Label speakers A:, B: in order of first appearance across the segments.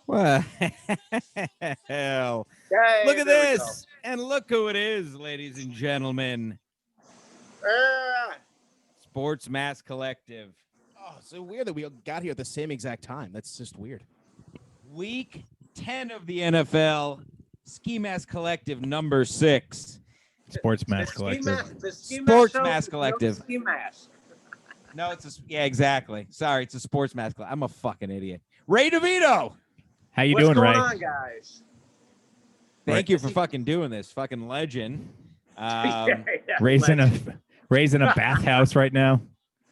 A: Well, hell.
B: Hey,
A: Look at
B: there we
A: this. And look who it is, ladies and gentlemen.
B: go.
A: Sports Mass Collective.
C: Oh, so weird that we got here at the same exact time. That's just weird.
A: Week 10 of the NFL. Ski Mask Collective number 6.
D: Sports Mass
B: The
D: Collective.
B: ski
A: Sports
B: mask
A: Mask
B: show,
A: Collective.
B: no ski mask.
A: No, yeah, exactly. Sorry, it's a Sports Mask Collective. I'm a fucking idiot. Ray DeVito.
D: How you
B: What's
D: doing,
B: going
D: Ray?
B: on, guys?
A: Thank you for fucking doing this. Fucking legend.
D: Raising a bathhouse right now.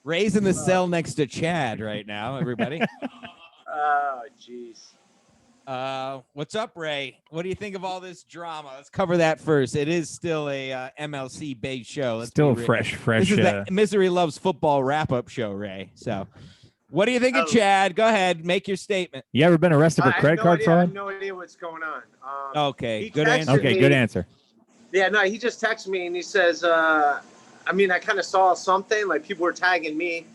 A: Ray's in the cell next to Chad right now, everybody.
B: Oh, jeez.
A: What's up, Ray? What do you think of all this drama? Let's cover that first. It is still a MLC-based show. Let's
D: Still
A: be real.
D: fresh.
A: This is the Misery Loves Football wrap-up show, Ray. So, what do you think of Chad? Go ahead, make your statement.
D: You ever been arrested for credit card
B: I
D: fraud?
B: have no idea what's going on.
A: Okay,
B: he
A: good
B: texted
A: answer.
D: Okay,
B: me-
D: good answer.
B: Yeah, no, he just texted me and he says, I kind of saw something, like people were tagging me.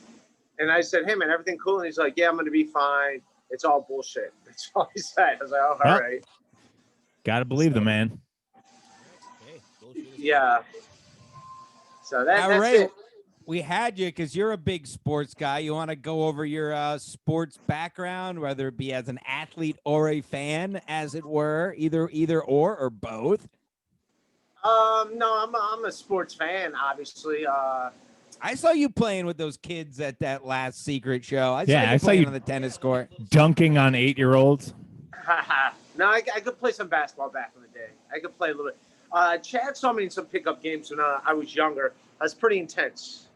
B: And I said, hey, man, everything cool? And he's like, yeah, I'm going to be fine. It's all bullshit. That's all he said. I was like, oh, all
D: Well,
B: right.
D: Gotta believe the man.
B: Yeah. So
A: Now,
B: that's
A: Ray,
B: it.
A: we had you because you're a big sports guy. You want to go over your sports background, whether it be as an athlete or a fan, as it were, either or both?
B: No, I'm a sports fan, obviously.
A: I saw you playing with those kids at that last secret show. I
D: Yeah, I saw
A: playing
D: you-
A: on the tennis court.
D: Dunking on 8-year-olds.
B: No, I could play some basketball back in the day. I could play a little bit. Chad saw me in some pickup games when I was younger. That's pretty intense.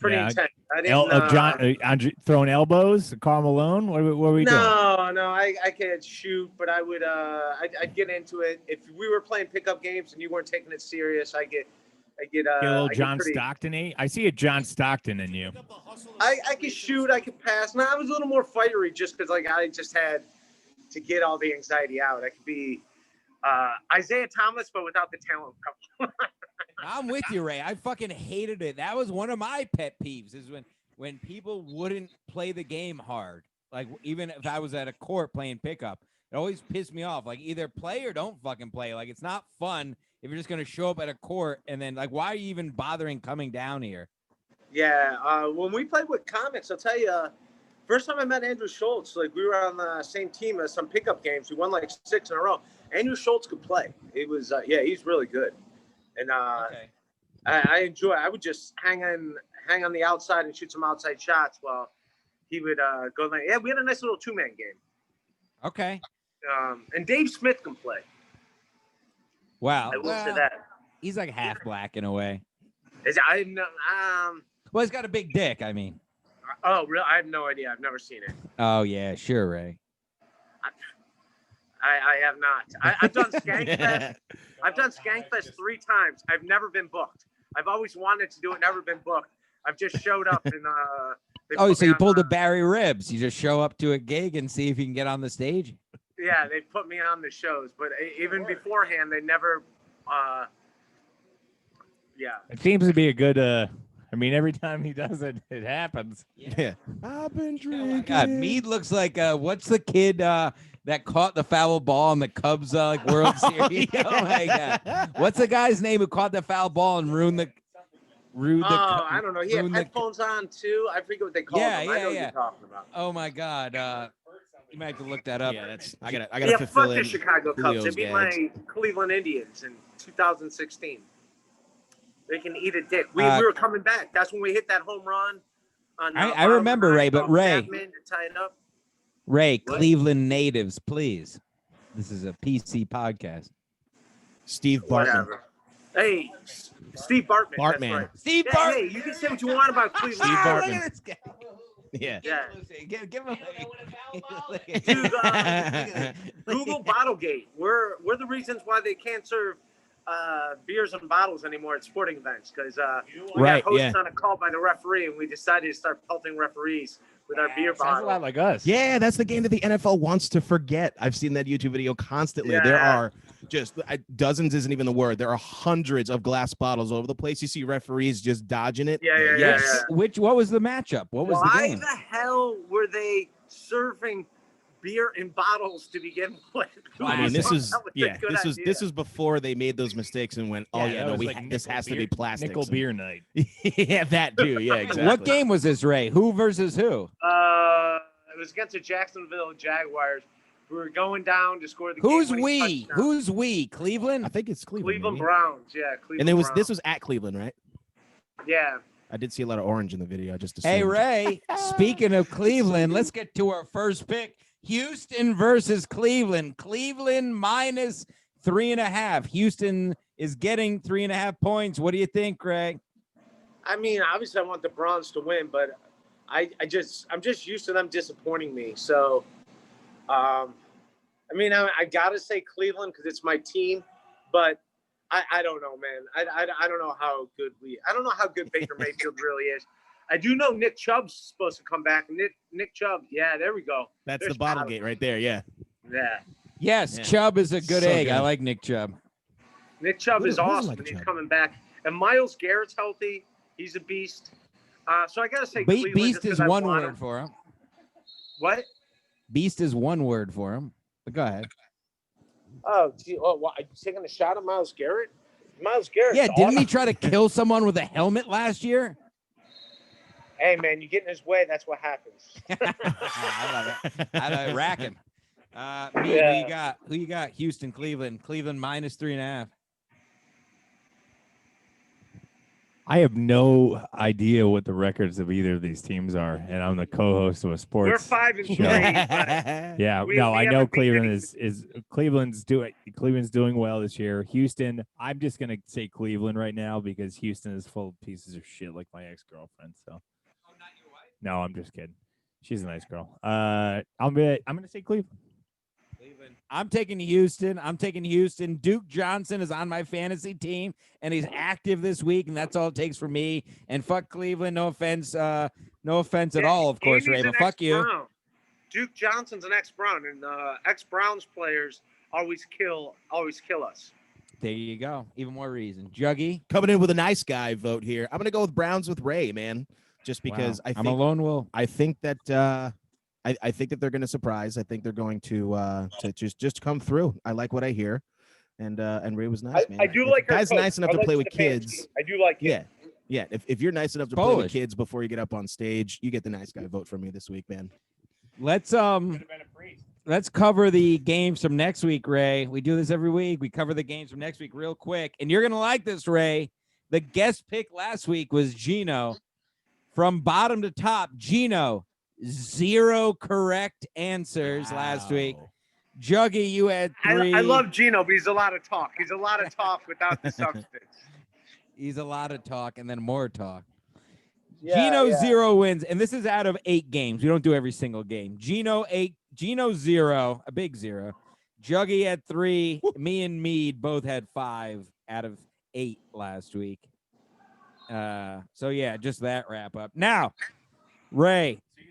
D: Yeah,
B: intense. I didn't.
D: John throwing elbows. Karl Malone. What are we doing?
B: No, I can't shoot, but I would. I'd get into it if we were playing pickup games and you weren't taking it serious. I get
D: Get a little
B: I
D: John
B: get pretty,
D: Stockton-y. I see a John Stockton in you.
B: I could shoot. I could pass. No, I was a little more fightery just because I just had to get all the anxiety out. I could be Isaiah Thomas, but without the talent.
A: I'm with you, Ray. I fucking hated it. That was one of my pet peeves is when people wouldn't play the game hard. Like, even if I was at a court playing pickup, it always pissed me off. Like, either play or don't fucking play. Like, it's not fun if you're just going to show up at a court and then, like, why are you even bothering coming down here?
B: Yeah, when we played with comics, I'll tell you, first time I met Andrew Schultz, like, we were on the same team as some pickup games. We won like 6 in a row. Andrew Schultz could play. It was, he's really good. And
A: Okay.
B: I enjoy it. I would just hang on the outside and shoot some outside shots while he would go like, yeah, we had a nice little 2-man game.
A: Okay.
B: And Dave Smith can play.
A: Wow.
B: I will say that.
A: He's like half black in a way. Well, he's got a big dick, I mean.
B: Oh, really? I have no idea. I've never seen it.
A: Oh, yeah, sure, Ray.
B: I have not. I've done Skankfest. I've done Skankfest 3 times. I've never been booked. I've always wanted to do it, never been booked. I've just showed up and
A: Oh, so you pulled a Barry Ribs. You just show up to a gig and see if you can get on the stage?
B: Yeah, they put me on the shows, but even beforehand, they never. Yeah.
D: It seems to be a good. I mean, every time he does it, it happens.
C: Yeah. I've been drinking.
A: Oh my God, Mead looks like what's the kid that caught the foul ball in the Cubs World Series?
D: yeah.
A: Oh my God, what's the guy's name who caught the foul ball and ruined the?
B: I don't know. He had headphones on too. I forget what they call them. I know what you're talking about.
A: Oh my God, you might have to look that up.
C: Yeah, that's I gotta fulfill
B: fuck the
C: in
B: Chicago Cubs.
C: Julio's
B: They beat
C: gags.
B: my Cleveland Indians in 2016. They can eat a dick. We were coming back. That's when we hit that home run.
A: I remember, Ray, but Ray.
B: To tie it up.
A: Ray, Cleveland natives, please. This is a PC podcast.
C: Steve Bartman.
B: Whatever. Hey, Steve Bartman.
C: Bartman.
B: That's right.
A: Steve
B: Yeah,
A: Bartman.
B: hey, you can say what you want about Cleveland.
C: Steve Bartman.
A: Look at this guy.
C: Yeah.
B: Yeah.
A: Give him a
B: Dude, Google Bottlegate. We're the reasons why they can't serve beers and bottles anymore at sporting events because we
C: Right,
B: got hosts
C: yeah.
B: on a call by the referee and we decided to start pelting referees with our beer
D: Sounds a
B: bottles.
D: lot like us.
C: Yeah, that's the game that the NFL wants to forget. I've seen that YouTube video constantly.
B: Yeah.
C: There are just dozens isn't even the word. There are hundreds of glass bottles all over the place. You see referees just dodging it.
B: Yeah.
A: What was the matchup? What was the
B: Why
A: game?
B: the hell were they serving beer in bottles to begin with.
C: I mean, this is
B: this
C: is before they made those mistakes and went, oh yeah,
D: that
C: no,
D: was like
C: this has to be plastic.
D: Nickel beer night.
C: Yeah, that too. Yeah, exactly.
A: What game was this, Ray? Who versus who?
B: It was against the Jacksonville Jaguars. We were going down to score the
A: Who's
B: game-winning
A: we?
B: touchdown.
A: Who's we? Cleveland?
C: I think it's Cleveland.
B: Cleveland
C: maybe.
B: Browns? Yeah, Cleveland.
C: And
B: Browns.
C: this was at Cleveland, right?
B: Yeah.
C: I did see a lot of orange in the video. I just assumed.
A: Hey, Ray, speaking of Cleveland, let's get to our first pick. Houston versus Cleveland. Cleveland minus 3.5. Houston is getting 3.5 points. What do you think, Greg?
B: I mean, obviously I want the Browns to win, but I'm just used to them disappointing me. So, I mean, I gotta say Cleveland because it's my team, but I don't know, man. I don't know how good Baker Mayfield really is. I do know Nick Chubb's supposed to come back. Nick Chubb, yeah, there we go.
C: That's the bottle gate right there. Yeah.
B: Yeah.
A: Yes,
C: Yeah.
A: Chubb is a good
C: So
A: egg.
C: good.
A: I like Nick Chubb.
B: Nick Chubb is
C: Who doesn't
B: awesome,
C: like
B: and he's
C: Chubb?
B: coming back. And Myles Garrett's healthy. He's a beast. So I gotta say, Cleveland,
A: Beast
B: just
A: is
B: 'cause I
A: one
B: want
A: word
B: him.
A: for him.
B: What?
A: Beast is one word for him. But go ahead.
B: Oh, gee, what? Are you taking a shot at Myles Garrett? Myles Garrett.
A: Yeah, didn't he try to kill someone with a helmet last year?
B: Hey, man, you get in his way, that's what happens.
A: I love it. I love it. Rack him. Mead,
B: Yeah.
A: Who you got? Houston, Cleveland. Cleveland minus 3.5.
D: I have no idea what the records of either of these teams are, and I'm the co-host of a sports.
B: We're 5-3. but
D: Yeah,
B: we
D: I know
B: haven't beat
D: Cleveland
B: any-
D: is Cleveland's doing well this year. Houston, I'm just gonna say Cleveland right now because Houston is full of pieces of shit like my ex-girlfriend. So, no, I'm just kidding. She's a nice girl. I'm gonna say Cleveland.
A: I'm taking Houston. Duke Johnson is on my fantasy team, and he's active this week, and that's all it takes for me. And fuck Cleveland. No offense. No offense at all, of course, Ray,
B: Andy's
A: but
B: an
A: fuck you.
B: ex-Brown. Duke Johnson's an ex-Brown, and ex-Browns players always kill us.
A: There you go. Even more reason. Juggy.
C: Coming in with a nice guy vote here. I'm gonna go with Browns with Ray, man. Just because
A: Wow.
C: I
A: I'm a lone wolf.
C: I think that I think that they're going to surprise. I think they're going to just come through. I like what I hear, and Ray was nice, man.
B: I do
C: If
B: like
C: a
B: her
C: guy's
B: coach.
C: nice enough
B: I
C: to
B: like
C: play with
B: Stefanski.
C: kids.
B: I do like him.
C: Yeah. If you're nice enough to play with
A: Polish.
C: kids before you get up on stage, you get the nice guy vote from me this week, man.
A: Let's cover the games from next week, Ray. We do this every week. We cover the games from next week real quick, and you're gonna like this, Ray. The guest pick last week was Gino. From bottom to top, Gino, 0 correct answers last week. Juggy, you had 3.
B: I love Gino, but he's a lot of talk. He's a lot of talk without the substance.
A: He's a lot of talk and then more talk.
B: Yeah,
A: Gino,
B: yeah.
A: 0 wins, and this is out of 8 games. We don't do every single game. Gino, 8. Gino, 0, a big 0. Juggy had 3. Me and Mead both had 5 out of 8 last week. So yeah, just that wrap up. Now, Ray.
D: So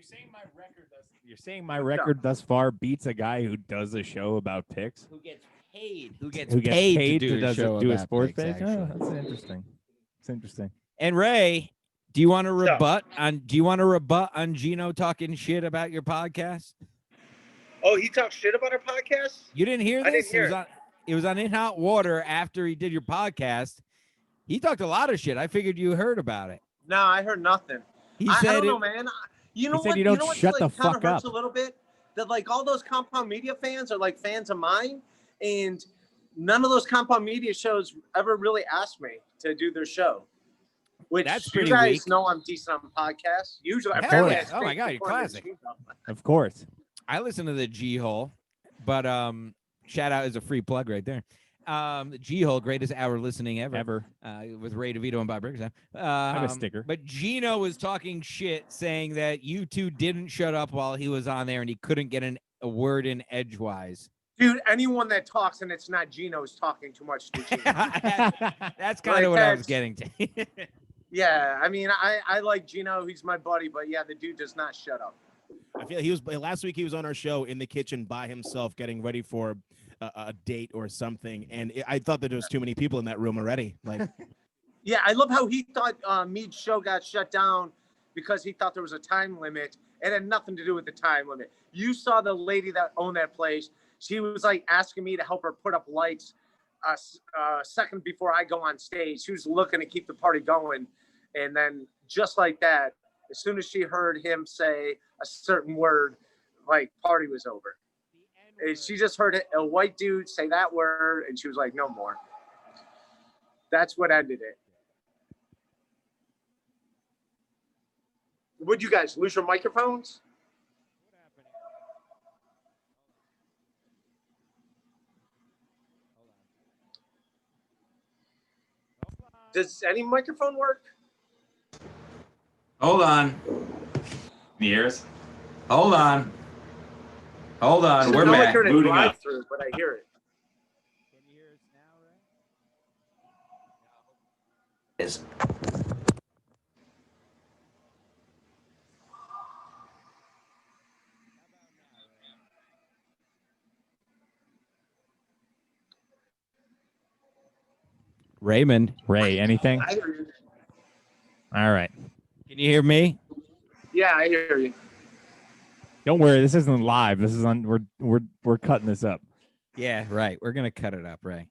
D: you're saying my record thus far beats a guy who does a show about picks?
A: Who gets paid? Who gets
D: Who gets
A: paid,
D: paid
A: to do a show
D: do a
A: about
D: sports
A: picks,
D: page?
A: actually.
D: Oh, that's interesting. It's interesting.
A: And Ray, do you want to rebut on Gino talking shit about your podcast?
B: Oh, he talks shit about our podcast?
A: You didn't hear
B: I
A: this?
B: didn't hear
A: It was on In Hot Water after he did your podcast. He talked a lot of shit. I figured you heard about it.
B: No, I heard nothing.
A: He
B: I
A: said
B: don't
A: it.
B: know, man. You know
D: He said
B: what?
D: you don't
B: know what,
D: shut the
B: like, kinda
D: fuck
B: hurts
D: up.
B: a little bit? That like all those Compound Media fans are like fans of mine, and none of those Compound Media shows ever really asked me to do their show. Which
A: That's
B: you
A: pretty
B: guys
A: weak.
B: know I'm decent on podcasts. Usually,
A: Hell
B: apparently,
A: yeah.
B: I
A: Oh my
B: speak
A: God, you're
B: before the
A: classic.
B: Gino.
D: Of course.
A: I listen to the G Hole, but shout out is a free plug right there. The G Hole, greatest hour listening ever. With Ray DeVito and Bob Briggs.
D: I have a sticker.
A: But Gino was talking shit, saying that you two didn't shut up while he was on there, and he couldn't get a word in edgewise.
B: Dude, anyone that talks and it's not Gino is talking too much to Gino.
A: That's kind of what I was getting to.
B: Yeah, I mean, I like Gino. He's my buddy, but yeah, the dude does not shut up.
C: I feel last week he was on our show in the kitchen by himself getting ready for a date or something, and I thought that there was too many people in that room already. Like,
B: Yeah, I love how he thought Mead's show got shut down because he thought there was a time limit, It had nothing to do with the time limit. You saw the lady that owned that place. She was like asking me to help her put up lights a second before I go on stage. She was looking to keep the party going. And then just like that, as soon as she heard him say a certain word, like, party was over. And she just heard a white dude say that word, and she was like, no more. That's what ended it. Would you guys lose your microphones? Does any microphone work?
A: Hold on.
E: Ears.
A: Hold on. Hold on.
B: It's
A: We're
B: not like
A: back.
B: you're in a
E: Booting up.
B: drive-through, but I hear it.
A: Can you hear us now, Ray?
B: Is
A: Raymond,
D: Ray, anything?
B: I hear you.
D: All right.
A: can you hear me?
B: Yeah, I hear you.
D: Don't worry. This isn't live. This is on. We're cutting this up.
A: Yeah, right. We're gonna cut it up, Ray.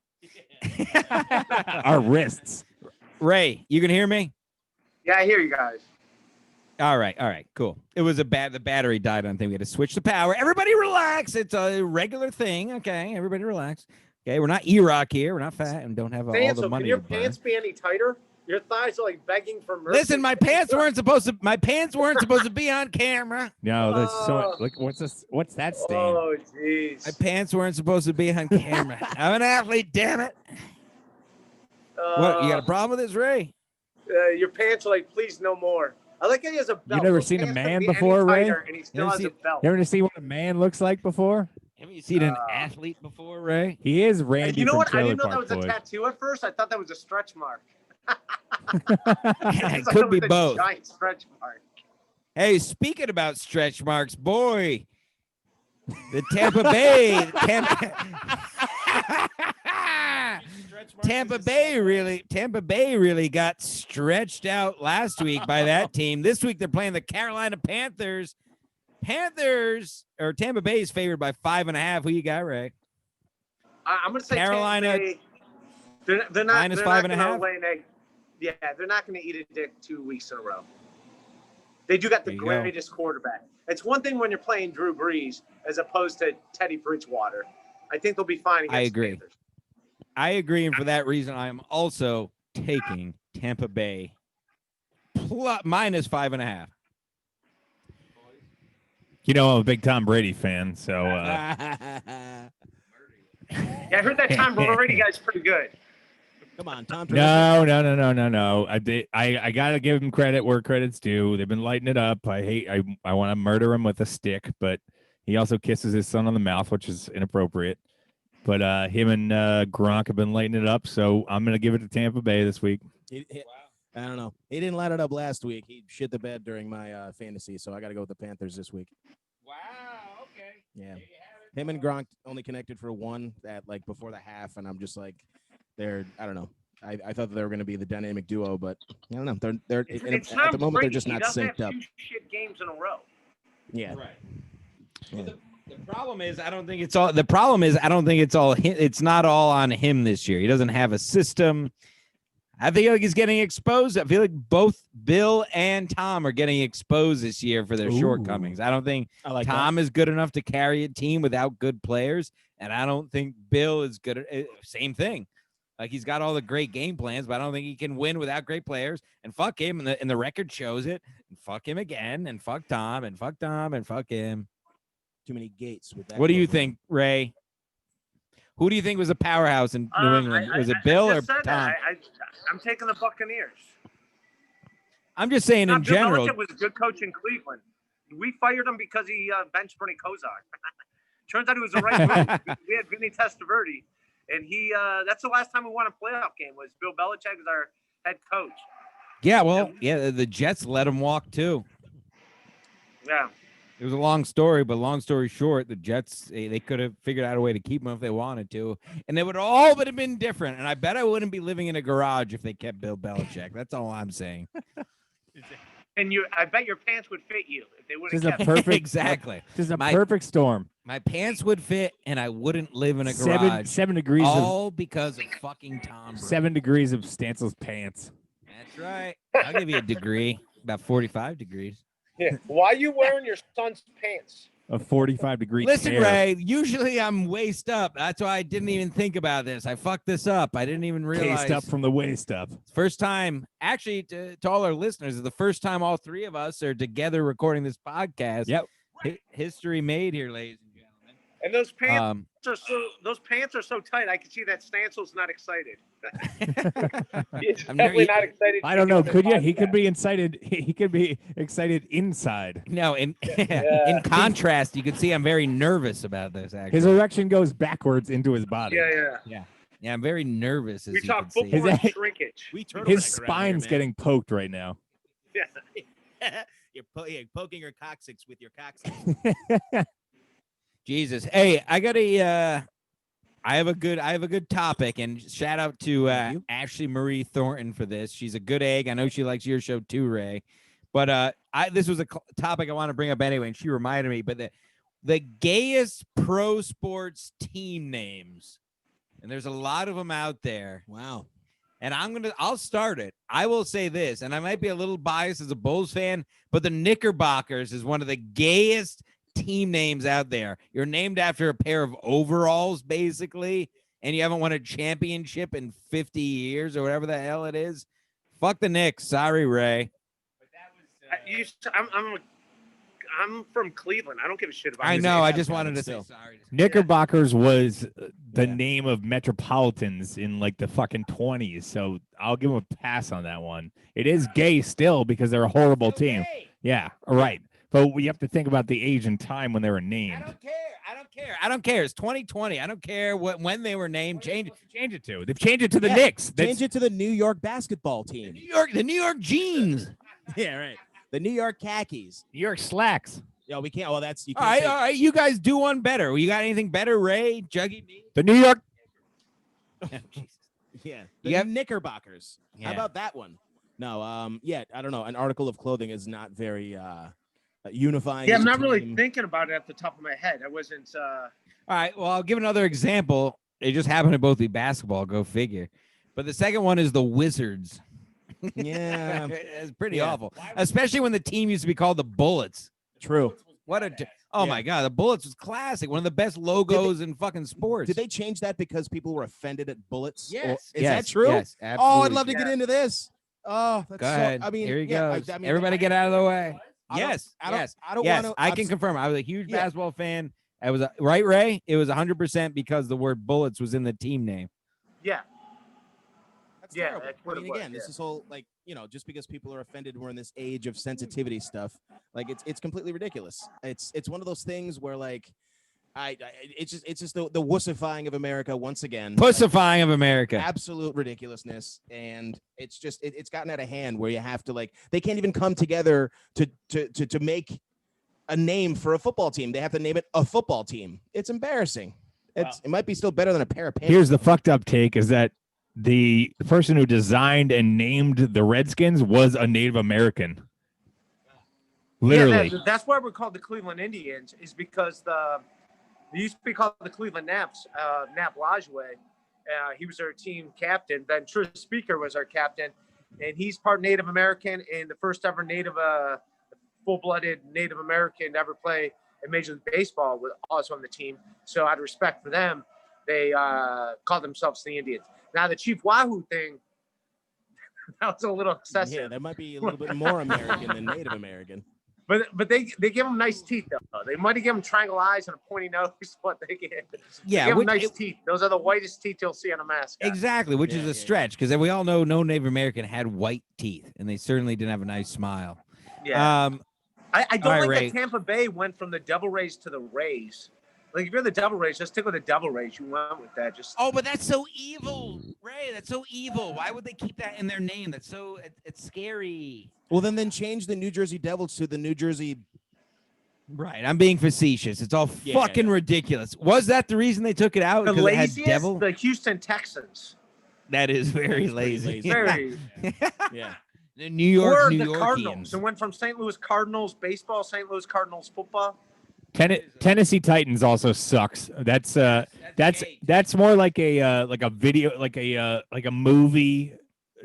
D: Our wrists.
A: Ray, you can hear me?
B: Yeah, I hear you guys.
A: All right, cool. It was the battery died on thing. We had to switch the power. Everybody relax. It's a regular thing. Okay, everybody relax. Okay, we're not E-Rock here. We're not fat and don't have all the
B: Stancil,
A: money
B: can your
A: to burn.
B: pants be any tighter? Your thighs are like begging for mercy.
A: Listen, my pants weren't supposed to be on camera.
D: No, there's so look. What's this? What's that stain?
B: Oh, jeez.
A: My pants weren't supposed to be on camera. I'm an athlete, damn it. What? You got a problem with this, Ray?
B: Your pants are like, please, no more. I like how he has a belt.
D: You never
B: Those
D: seen a
B: pants
D: man
B: couldn't be
D: before,
B: any
D: Ray?
B: tighter, and he still
A: You ever
B: has a
A: see-
B: belt.
D: You ever see what a man looks like before?
A: Have you seen an athlete before, Ray?
D: He is Randy.
B: You know
D: from
B: what? I
D: Trailer
B: didn't know that
D: Park
B: was a
D: Boys.
B: tattoo at first. I thought that was a stretch mark.
A: It
B: I thought
A: could
B: it
A: be
B: was a
A: both.
B: Giant stretch mark.
A: Hey, speaking about stretch marks, boy, the Tampa Bay, Tampa Bay really got stretched out last week by that team. This week they're playing the Carolina Panthers. Tampa Bay is favored by 5.5. Who you got, Ray?
B: I'm going to say
A: Carolina,
B: Tampa Bay, they're not
A: minus
B: they're
A: 5.5?
B: not gonna lay an egg. Yeah, they're not going to eat a dick 2 weeks in a row. They do got the
A: There you go.
B: greatest quarterback. It's one thing when you're playing Drew Brees as opposed to Teddy Bridgewater. I think they'll be fine against
A: I
B: the
A: agree.
B: Panthers.
A: I agree, and for that reason, I am also taking Tampa Bay minus 5.5.
C: You know, I'm a big Tom Brady fan, so
B: Yeah, I heard that Tom Brady guy's pretty good.
F: Come on, Tom.
C: no. I gotta give him credit where credit's due. They've been lighting it up. I want to murder him with a stick, but he also kisses his son on the mouth, which is inappropriate. But him and Gronk have been lighting it up, so I'm gonna give it to Tampa Bay this week.
F: I don't know. He didn't light it up last week. He shit the bed during my fantasy, so I got to go with the Panthers this week.
A: Wow. Okay.
F: Yeah. Him and Gronk only connected for one at like before the half, and I'm just like, I don't know. I thought they were going to be the dynamic duo, but I don't know. They're
B: It's
F: at
B: Tom
F: the moment
B: Brady.
F: they're just
B: He
F: not
B: doesn't
F: synced
B: have
F: up.
B: 2 shit games in a row.
F: Yeah.
A: Right.
F: Yeah.
A: The problem is I don't think it's all. The problem is I don't think it's all. It's not all on him this year. He doesn't have a system. I feel like he's getting exposed. I feel like both Bill and Tom are getting exposed this year for their
F: Ooh.
A: shortcomings. I don't think
F: I like
A: Tom is good enough to carry a team without good players, and I don't think Bill is good. Same thing. Like he's got all the great game plans, but I don't think he can win without great players. And fuck him, and the record shows it. And fuck him again, and fuck Tom, and fuck Tom, and fuck him.
F: too many gates with that.
A: What do you
F: program.
A: think, Ray? Who do you think was a powerhouse in New England? Was it Bill
B: I
A: or
B: just said
A: Tom?
B: that. I'm taking the Buccaneers.
A: I'm just saying in
B: Bill
A: general.
B: Belichick was a good coach in Cleveland. We fired him because he benched Bernie Kosar. Turns out he was the right move. We had Vinny Testaverde, and that's the last time we won a playoff game was Bill Belichick as our head coach.
A: Yeah, well, yeah, the Jets let him walk too.
B: Yeah.
A: It was a long story, but long story short, the Jets, they could have figured out a way to keep him if they wanted to, and they would all but have been different. And I bet I wouldn't be living in a garage if they kept Bill Belichick. That's all I'm saying.
B: And I bet your pants would fit you if they would
D: This
B: have
D: is a
B: kept.
D: perfect
A: Exactly.
D: This is a
A: My-
D: perfect storm.
A: My pants would fit, and I wouldn't live in a garage.
D: 7 degrees
A: All because of fucking Tom
D: of
A: Brady.
D: 7 degrees of Stancil's pants.
A: That's right. I'll give you a degree, about 45 degrees.
B: Yeah. Why are you wearing your son's pants?
D: A 45-degree
A: Listen,
D: tear.
A: Ray, usually I'm waist up. That's why I didn't even think about this. I fucked this up. I didn't even realize.
D: Cased up from the waist up.
A: First time, actually, to all our listeners, is the first time all three of us are together recording this podcast.
D: Yep.
A: History made here, ladies and gentlemen.
B: And those pants are so tight. I can see that Stancil's not excited. He's
A: I'm
B: definitely
A: never-
B: not excited.
D: I don't know. Could you? He could be excited. He could be excited inside.
A: No, in contrast, you can see I'm very nervous about this. Actually,
D: His erection goes backwards into his body.
B: Yeah.
A: yeah, I'm very nervous. As
B: We
A: you
B: talk
A: can see.
B: football and
D: His-
B: shrinkage.
F: We
D: His spine's getting poked right now.
B: Yeah.
F: You're poking your coccyx with your coccyx.
A: Jesus. Hey, I have a good topic, and shout out to Ashley Marie Thornton for this. She's a good egg. I know she likes your show too, Ray. But this was a topic I want to bring up anyway, and she reminded me. But the gayest pro sports team names, and there's a lot of them out there.
F: Wow.
A: And I'll start it. I will say this, and I might be a little biased as a Bulls fan, but the Knickerbockers is one of the gayest team names out there. You're named after a pair of overalls, basically, and you haven't won a championship in 50 years or whatever the hell it is. Fuck the Knicks. Sorry, Ray.
B: I'm from Cleveland. I don't give a shit about.
A: I
B: this.
A: know. I just wanted to say
F: still.
A: sorry.
C: Knickerbockers was the name of Metropolitans in like the fucking 20s. So I'll give them a pass on that one. It is gay still because they're a horrible team. Yeah, right. But we have to think about the age and time when they were named.
A: I don't care. It's 2020. I don't care when they were named. Change it to.
C: They've changed it to the Knicks.
F: Change it to the New York basketball team.
A: The New York jeans.
F: Yeah, right. The New York khakis.
C: New York slacks.
F: Yo, we can't. Well, that's you
A: All
F: can't
A: right. You guys do one better. You got anything better, Ray? Juggy? Me?
C: The New York.
F: Yeah.
A: You
F: The
A: have-
F: Knickerbockers.
A: Yeah.
F: How about that one? No. Yeah. I don't know. An article of clothing is not very unifying.
B: Yeah,
F: as
B: I'm
F: a
B: not really
F: team.
B: thinking about it at the top of my head. I wasn't.
A: All right. Well, I'll give another example. They just happen to both be basketball. Go figure. But the second one is the Wizards.
F: Yeah.
A: It's pretty
F: Yeah.
A: awful, especially when the team used to be called the Bullets.
F: True.
A: What a oh my god, the Bullets was classic. One of the best logos in fucking sports.
F: Did they change that because people were offended at bullets?
A: Yes.
F: Or- is
A: Yes,
F: that true?
A: yes,
F: Oh, I'd
A: absolutely.
F: love to get into this. Oh, that's
A: Go
F: so,
A: ahead.
F: I mean,
A: here he
F: yeah,
A: goes.
F: I mean,
A: Everybody get out of the way.
F: I don't-
A: Yes.
F: I don't-
A: yes.
F: I don't
A: yes.
F: wanna-
A: I
F: I'm
A: can
F: s-
A: confirm. I was a huge
F: Yeah.
A: basketball fan. I was right, Ray. It was 100% because the word Bullets was in the team name.
B: Yeah.
F: That's
B: Yeah,
F: terrible.
B: that's
F: I
B: what it
F: mean,
B: was,
F: again, this
B: yeah.
F: is whole like just because people are offended, we're in this age of sensitivity stuff. Like it's completely ridiculous. It's one of those things where like it's just the wussifying of America once again.
A: Pussifying of America.
F: Absolute ridiculousness, and it's just it's gotten out of hand where you have to like they can't even come together to make a name for a football team. They have to name it a football team. It's embarrassing. It might be still better than a pair of pants.
C: Here's the fucked up take is that the person who designed and named the Redskins was a Native American. Literally.
B: Yeah, that's why we're called the Cleveland Indians, is because they used to be called the Cleveland Naps. Nap Lajue, he was our team captain. Then True Speaker was our captain, and he's part Native American and the first ever full-blooded Native American to ever play in Major League Baseball was also on the team. So out of respect for them, they called themselves the Indians. Now the Chief Wahoo thing, that was a little excessive.
F: Yeah, that might be a little bit more American than Native American.
B: But they give them nice teeth though. They might have given them triangle eyes and a pointy nose. What they get?
A: Yeah,
B: they give them
A: which-
B: nice teeth. Those are the whitest teeth you'll see on a mascot.
A: Exactly, which is a stretch because we all know no Native American had white teeth, and they certainly didn't have a nice smile.
B: Yeah. I don't
A: all right,
B: like
A: Ray.
B: that Tampa Bay went from the Devil Rays to the Rays. Like if you're the Devil Rays, just stick with the Devil Rays. You went with that. Just
A: Oh, but that's so evil, Ray. That's so evil. Why would they keep that in their name? That's so it's scary.
F: Well, then change the New Jersey Devils to the New Jersey.
A: Right, I'm being facetious. It's all
F: Yeah,
A: fucking ridiculous. Was that the reason they took it out?
B: the
A: Because it had
B: laziest,
A: devil.
B: the Houston Texans.
A: That is very
F: That's pretty
A: lazy.
F: lazy.
B: Very.
F: Yeah.
A: The New York,
B: Or
A: New
B: the Cardinals.
A: Yorkians.
B: It went from St. Louis Cardinals baseball, St. Louis Cardinals football.
C: Tennessee Titans also sucks. That's
A: gay.
C: more like a video, like a movie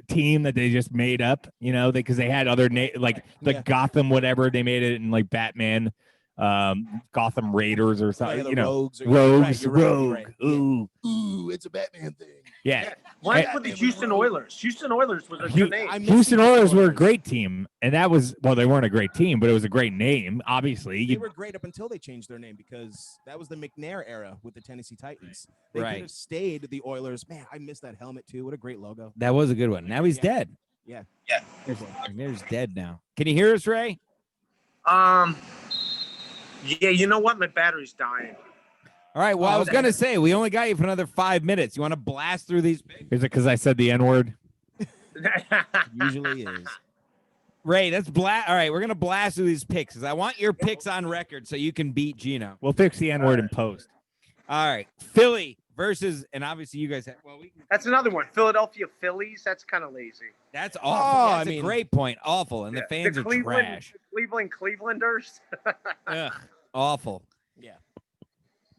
C: team that they just made up, because they had other like the Gotham whatever, they made it in like Batman, Gotham Raiders or something,
F: Rogues.
C: Rogues.
F: Right.
C: Ooh,
F: Ooh, it's a Batman thing.
C: yeah.
B: Why with the Houston Oilers? Houston Oilers was a good name.
C: Houston Oilers were a great team, and that was they weren't a great team, but it was a great name. Obviously,
F: they were great up until they changed their name because that was the McNair era with the Tennessee Titans. They could have stayed the Oilers. Man, I miss that helmet too. What a great logo.
A: That was a good one. Now he's dead.
F: Yeah.
A: McNair's dead now. Can you hear us, Ray?
B: Yeah, you know what? My battery's dying.
A: All right. Well, I was gonna say we only got you for another 5 minutes. You want to blast through these?
C: Is it because I said the N-word?
F: Usually is.
A: Ray, that's blast. All right, we're gonna blast through these picks because I want your picks on record so you can beat Gino.
C: We'll fix the N-word in post.
A: All right, Philly versus, and obviously you guys have. Well,
B: That's another one. Philadelphia Phillies. That's kind of lazy.
A: That's awful.
F: Oh,
A: That's a great point. Awful, and the fans are trash.
B: Clevelanders.
A: Ugh, awful.
F: Yeah.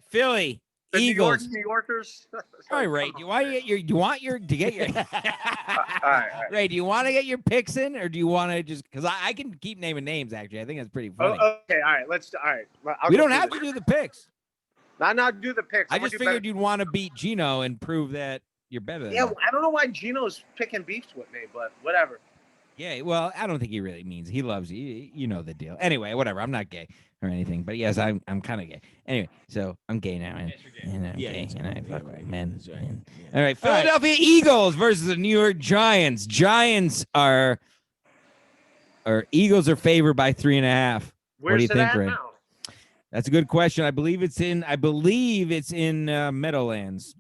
A: Philly
B: The
A: Eagles.
B: New Yorkers.
A: All right, Ray. Do you want to get your? Do you want your? To get your?
B: All right.
A: Ray, do you want to get your picks in, or do you want to just? Because I can keep naming names. Actually, I think that's pretty funny.
B: Okay. All right. Let's. All right.
A: We don't have to do the picks.
B: Not do the picks.
A: I just figured you'd want to beat Gino and prove that you're better than him.
B: I don't know why Gino's picking beefs with me, but whatever.
A: Yeah, well, I don't think he really means he loves you. You know the deal. Anyway, whatever. I'm not gay or anything, but yes, I'm kind of gay. Anyway, so I'm gay now, and I'm gay, and I fuck men. All right, Philadelphia Eagles versus the New York Giants. Eagles are favored by 3.5. What do you think, Ray?
B: Now?
A: That's a good question. I believe it's in Meadowlands.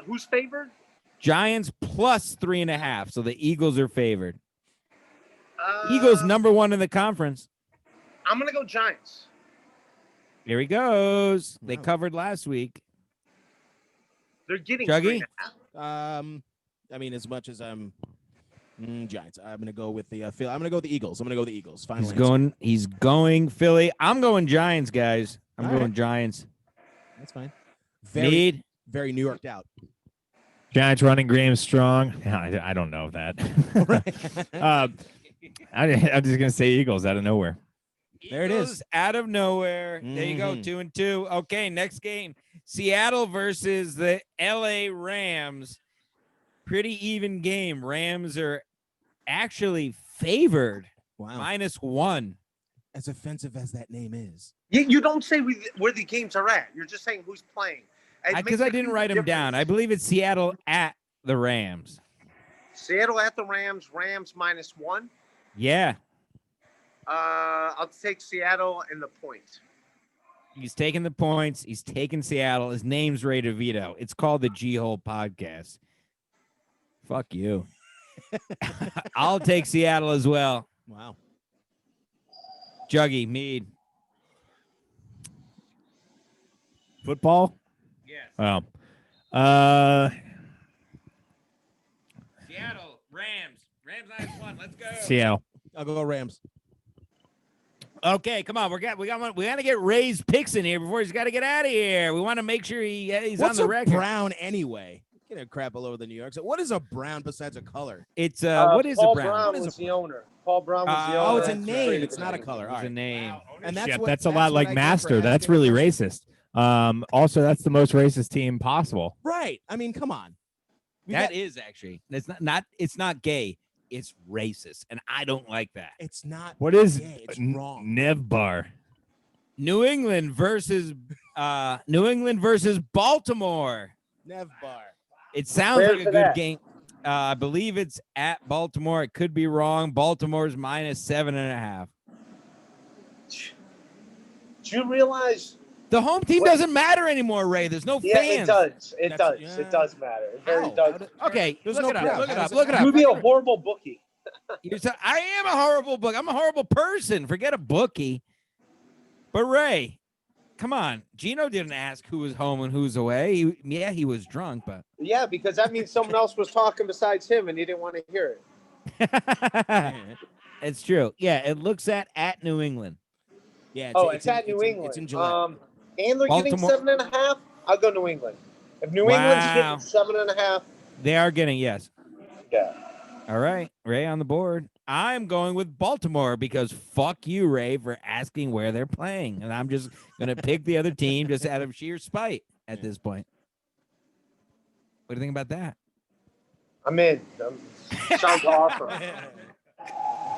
B: Who's favored?
A: Giants plus 3.5. So the Eagles are favored. Eagles #1 in the conference.
B: I'm gonna go Giants.
A: Here he goes. They covered last week.
B: They're getting
A: Juggy?
B: 3.5.
F: I mean, as much as I'm Giants, I'm gonna go with the I'm gonna go with the Eagles. Final
A: He's going Philly. I'm going Giants, guys. I'm going Giants.
F: That's fine.
A: Mead.
F: Very New Yorked out.
C: Giants running game strong. I don't know that. I'm just gonna say Eagles out of nowhere.
F: There it is.
A: Out of nowhere. There you go. 2-2. Okay, next game. Seattle versus the LA Rams. Pretty even game. Rams are actually favored.
F: Wow.
A: -1.
F: As offensive as that name is.
B: You don't say where the games are at. You're just saying who's playing.
A: Because I didn't write them down. I believe it's Seattle at the Rams.
B: Seattle at the Rams. Rams -1.
A: Yeah.
B: I'll take Seattle in the point.
A: He's taking the points. He's taking Seattle. His name's Ray Devito. It's called the G-Hole Podcast. Fuck you. I'll take Seattle as well.
F: Wow.
A: Juggy, Mead.
C: Football?
A: Yes.
C: Oh.
A: Seattle, Rams. Rams -1. Let's go.
C: Seattle.
F: I'll go Rams.
A: Okay, come on. We got to get Ray's picks in here before he's got to get out of here. We want to make sure he's
F: What's
A: on the record.
F: What's a brown anyway? Get a crap all over the New York. So what is a brown besides a color?
A: It's what is
B: Paul
A: a brown?
B: Brown was the owner. Paul Brown was the owner.
F: Oh, it's a name. It's not a color. All
A: It's a
F: right.
A: name.
F: And
C: That's a lot like Master. That's really racist. Also, that's the most racist team possible.
F: Right. I mean, come on.
A: That is actually. It's not. It's not gay. It's racist, and I don't like that.
F: It's not.
C: What is
F: gay. It's wrong.
C: Nev Bar?
A: New England versus Baltimore.
F: Nev Bar.
A: It sounds like a good game. I believe it's at Baltimore. It could be wrong. Baltimore's -7.5.
B: Do you realize
A: the home team doesn't matter anymore, Ray? There's no fans.
B: it does. It does matter. It very does.
A: Okay,
F: There's
A: look
F: no
A: it up.
F: crowd.
A: Look it
F: How
A: up.
F: does
A: Look it up.
B: You'd be a horrible bookie.
A: I am a horrible book. I'm a horrible person. Forget a bookie. But Ray, Come on, Gino didn't ask who was home and who's away. He was drunk, but
B: Yeah, because that means someone else was talking besides him, and he didn't want to hear it.
A: it's true. Yeah, it looks at New England.
F: Yeah.
B: It's at New England.
F: It's in July.
B: And they're getting
A: Baltimore-
B: 7.5. I'll go New England. If New England's
A: Wow.
B: getting 7.5,
A: They are getting yes.
B: yeah.
A: All right, Ray on the board. I'm going with Baltimore because fuck you, Ray, for asking where they're playing, and I'm just gonna pick the other team just out of sheer spite at this point. What do you think about that?
B: I'm in. Sounds awesome.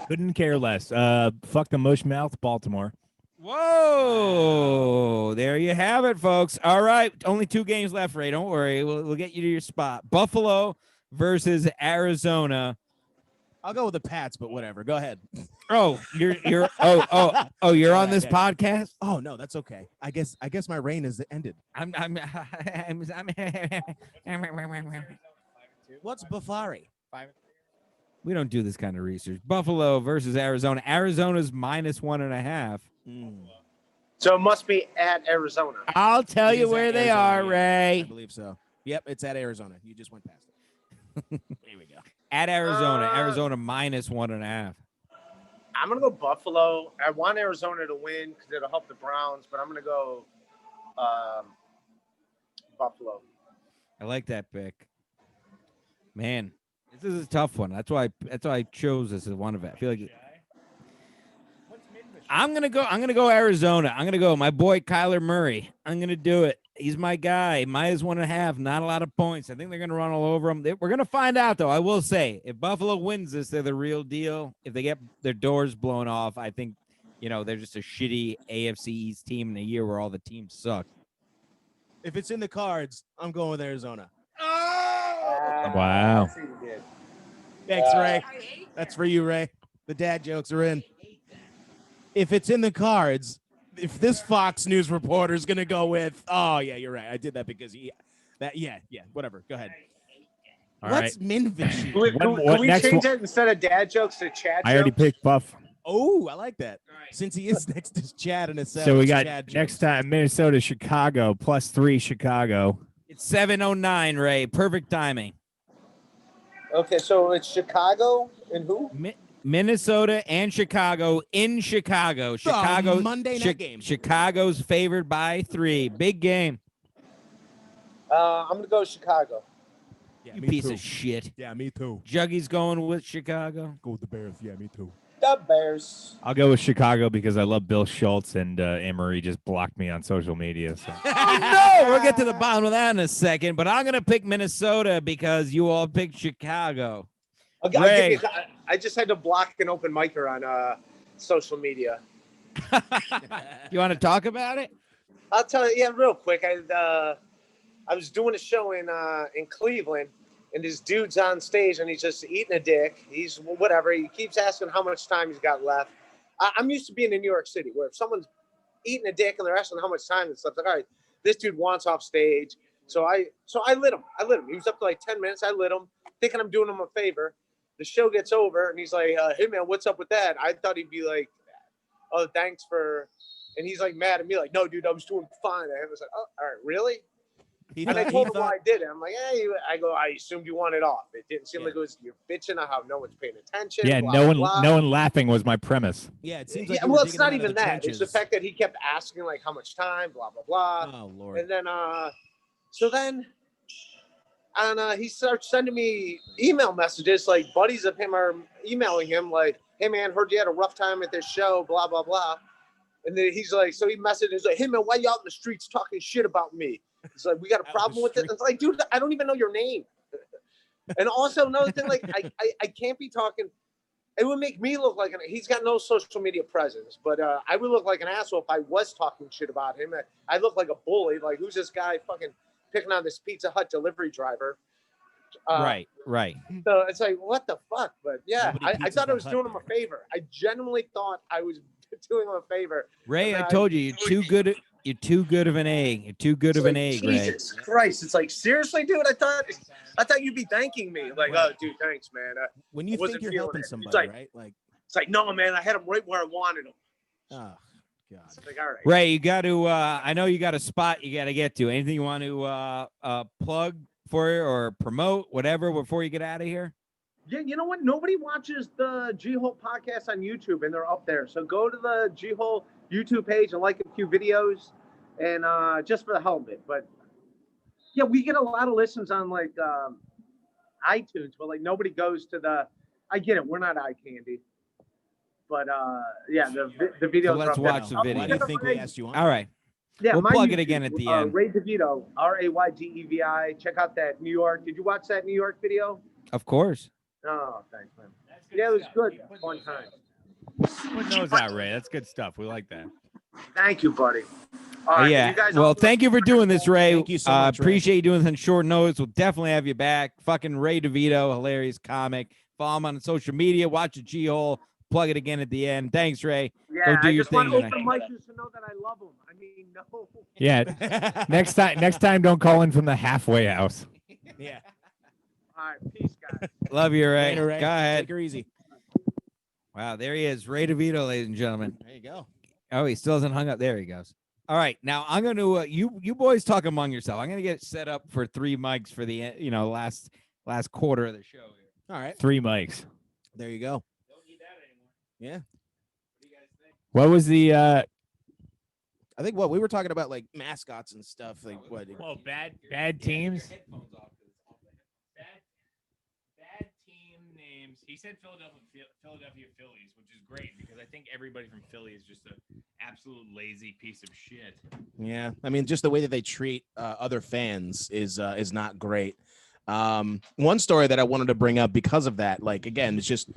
C: Couldn't care less. Fuck the mush mouth, Baltimore.
A: Whoa! There you have it, folks. All right, only 2 games left, Ray. Don't worry, we'll get you to your spot. Buffalo versus Arizona.
F: I'll go with the Pats, but whatever. Go ahead.
A: Oh, you're you're on this podcast.
F: Oh no, that's okay. I guess my reign is ended.
A: I'm
F: What's Buffari?
A: We don't do this kind of research. Buffalo versus Arizona. Arizona's -1.5.
B: So it must be at Arizona.
A: I'll tell
F: It
A: you
F: is
A: where
F: at
A: they
F: Arizona,
A: are,
F: yeah.
A: Ray.
F: I believe so. Yep, it's at Arizona. You just went past it. Here we go.
A: At Arizona. Arizona -1.5.
B: I'm going to go Buffalo. I want Arizona to win because it'll help the Browns, but I'm going to go Buffalo.
A: I like that pick. Man, this is a tough one. That's why I chose this as one of it. I feel like I'm gonna go Arizona. I'm gonna go my boy Kyler Murray. I'm gonna do it. He's my guy. -1.5. Not a lot of points. I think they're gonna run all over him. We're gonna find out though. I will say, if Buffalo wins this, they're the real deal. If they get their doors blown off, I think they're just a shitty AFC East team in a year where all the teams suck.
F: If it's in the cards, I'm going with Arizona.
C: Wow.
F: Thanks, Ray. That's for you, Ray. The dad jokes are in. If it's in the cards, if this Fox News reporter is going to go with, oh, yeah, you're right. I did that because whatever. Go ahead.
C: All
F: What's
C: right.
F: Minvich?
B: Can we
C: next
B: change
C: one?
B: it instead of dad jokes to Chad
C: I already
B: jokes?
C: picked Buff.
F: Oh, I like that. Since he is next to Chad in a set.
C: So we got
F: Chad
C: next
F: jokes.
C: time Minnesota, Chicago, +3 Chicago.
A: It's 7:09, Ray. Perfect timing.
B: Okay, so it's Chicago and who?
A: Minnesota and Chicago in Chicago. Chicago
F: Monday night game.
A: Chicago's favored by 3. Big game.
B: I'm going to go Chicago.
F: Yeah,
A: You
F: me
A: piece
F: too.
A: of shit.
F: Yeah, me too.
A: Juggy's going with Chicago.
F: Go with the Bears. Yeah, me too.
B: The Bears.
C: I'll go with Chicago because I love Bill Schultz, and Anne-Marie just blocked me on social media. So.
A: Oh, no, we'll get to the bottom of that in a second, but I'm going to pick Minnesota because you all picked Chicago.
B: I'll give you, I just had to block an open micer on social media.
A: You want to talk about it?
B: I'll tell you, real quick. I was doing a show in Cleveland, and this dude's on stage, and he's just eating a dick. He's whatever. He keeps asking how much time he's got left. I'm used to being in New York City, where if someone's eating a dick and they're asking how much time and stuff, like, all right, this dude wants off stage. So I lit him. He was up to like 10 minutes. I lit him, thinking I'm doing him a favor. The show gets over, and he's like, hey, man, what's up with that? I thought he'd be like, oh, thanks for – and he's like mad at me, like, no, dude, I was doing fine. I was like, oh, all right, really? And I told him why I did it. I'm like, hey, I assumed you wanted off. It didn't seem like it was you're bitching on how no one's paying attention.
C: Yeah,
B: blah,
C: no one,
B: blah.
C: no one laughing was my premise.
F: Yeah, it seems like.
B: Well, it's not even that. It's the fact that he kept asking like how much time, blah blah blah.
F: Oh Lord.
B: And then, he starts sending me email messages. Like buddies of him are emailing him like, hey man, heard you had a rough time at this show, blah blah blah. And then he's like, so he messages like, hey man, why you out in the streets talking shit about me? He's like, we got a problem with it. It's like, dude, I don't even know your name. And also another thing, like, I can't be talking. It would make me look like he's got no social media presence, but I would look like an asshole if I was talking shit about him. I look like a bully. Like, who's this guy fucking picking on this Pizza Hut delivery driver?
A: Right.
B: So it's like, what the fuck? But yeah,
F: Nobody
B: I thought I was doing him a favor. I genuinely thought I was doing him a favor.
A: Ray, I told you, you're too good. You're too good of an egg. You're too good of an egg, Ray.
B: Jesus Christ! It's like, seriously, dude. I thought you'd be thanking me. Like, oh, dude, thanks, man.
F: When you
B: wasn't
F: think you're
B: feeling
F: helping
B: it.
F: somebody,
B: It's like-
F: right? Like,
B: It's like, no, man. I had him right where I wanted him.
F: oh God.
B: It's like, all right.
A: Ray, you got to. I know you got a spot you got to get to. Anything you want to plug for or promote, whatever, before you get out of here?
B: Yeah, you know what? Nobody watches the G-Hole podcast on YouTube, and they're up there. So go to the G-Hole YouTube page and like a few videos, and just for the hell of it. But yeah, we get a lot of listens on like iTunes, but like nobody goes to the. I get it. We're not eye candy, but yeah, the videos.
A: So let's
B: are up
A: watch
B: there.
A: the video.
F: Why do you think we asked you on?
A: All right.
B: Yeah,
A: We'll
B: my
A: plug it
B: YouTube,
A: again at the end.
B: Ray Devito, RayDevi. Check out that New York. Did you watch that New York video?
A: Of course.
B: Oh, thanks, man. Yeah, it was good. Fun time.
C: Put those out, Ray. That's good stuff. We like that.
B: Thank you, buddy. All right,
A: Yeah.
B: you guys
A: Well,
B: all-
A: thank you for doing this, Ray.
F: Thank you so much, Ray.
A: Appreciate you doing this on short notice. We'll definitely have you back. Fucking Ray DeVito, hilarious comic. Follow him on social media. Watch the G-Hole. Plug it again at the end. Thanks, Ray.
B: Yeah,
A: Go do
B: I
A: your
B: just want
A: thing
B: open micers to know that I love them. I mean, no.
C: Yeah. Next time, don't call in from the halfway house.
F: Yeah.
B: All right, peace, guys.
A: Love you, Ray.
F: Later, Ray.
A: Go ahead.
F: Take her easy.
A: Wow, there he is. Ray DeVito, ladies and gentlemen.
F: There you go.
A: Oh, he still hasn't hung up. There he goes. All right, now I'm going to you boys talk among yourself. I'm going to get set up for 3 mics for the last quarter of the show here.
F: All right.
C: 3 mics.
F: There you go.
A: Don't need that anymore.
F: Yeah.
A: What do you guys think?
C: What was the
F: I think what we were talking about, like mascots and stuff. Like what?
C: well bad teams? Bad team names. He said Philadelphia Phillies, which is great because I think everybody from Philly is just an absolute lazy piece of shit.
F: Yeah. I mean, just the way that they treat other fans is not great. One story that I wanted to bring up because of that, like, again, it's just,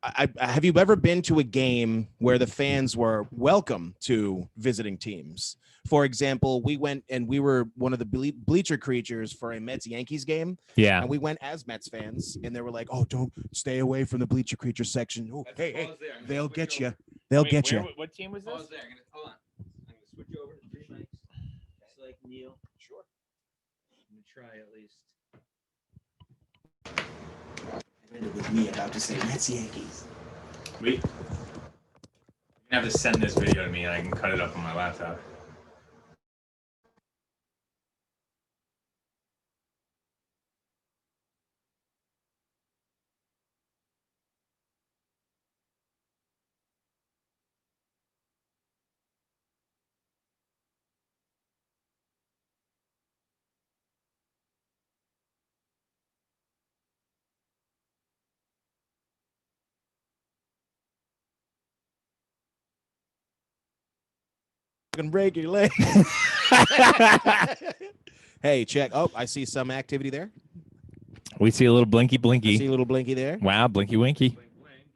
F: have you ever been to a game where the fans were welcome to visiting teams? For example, we went and we were one of the bleacher creatures for a Mets Yankees game.
C: Yeah.
F: And we went as Mets fans, and they were like, "Oh, don't stay away from the bleacher creature section. Oh, hey, they'll get you. They'll get you."
C: What team was this?
A: There. Hold on. I'm going to switch over to 3 mics. Just like Neil. Sure. I'm going to try at least.
F: With me about to say Mets Yankees.
C: You have to send this video to me, and I can cut it up on my laptop.
F: Gonna break your leg. Hey, check. Oh, I see some activity there.
C: We see a little blinky
F: I
C: blinky.
F: see a little blinky there.
C: Wow, blinky winky.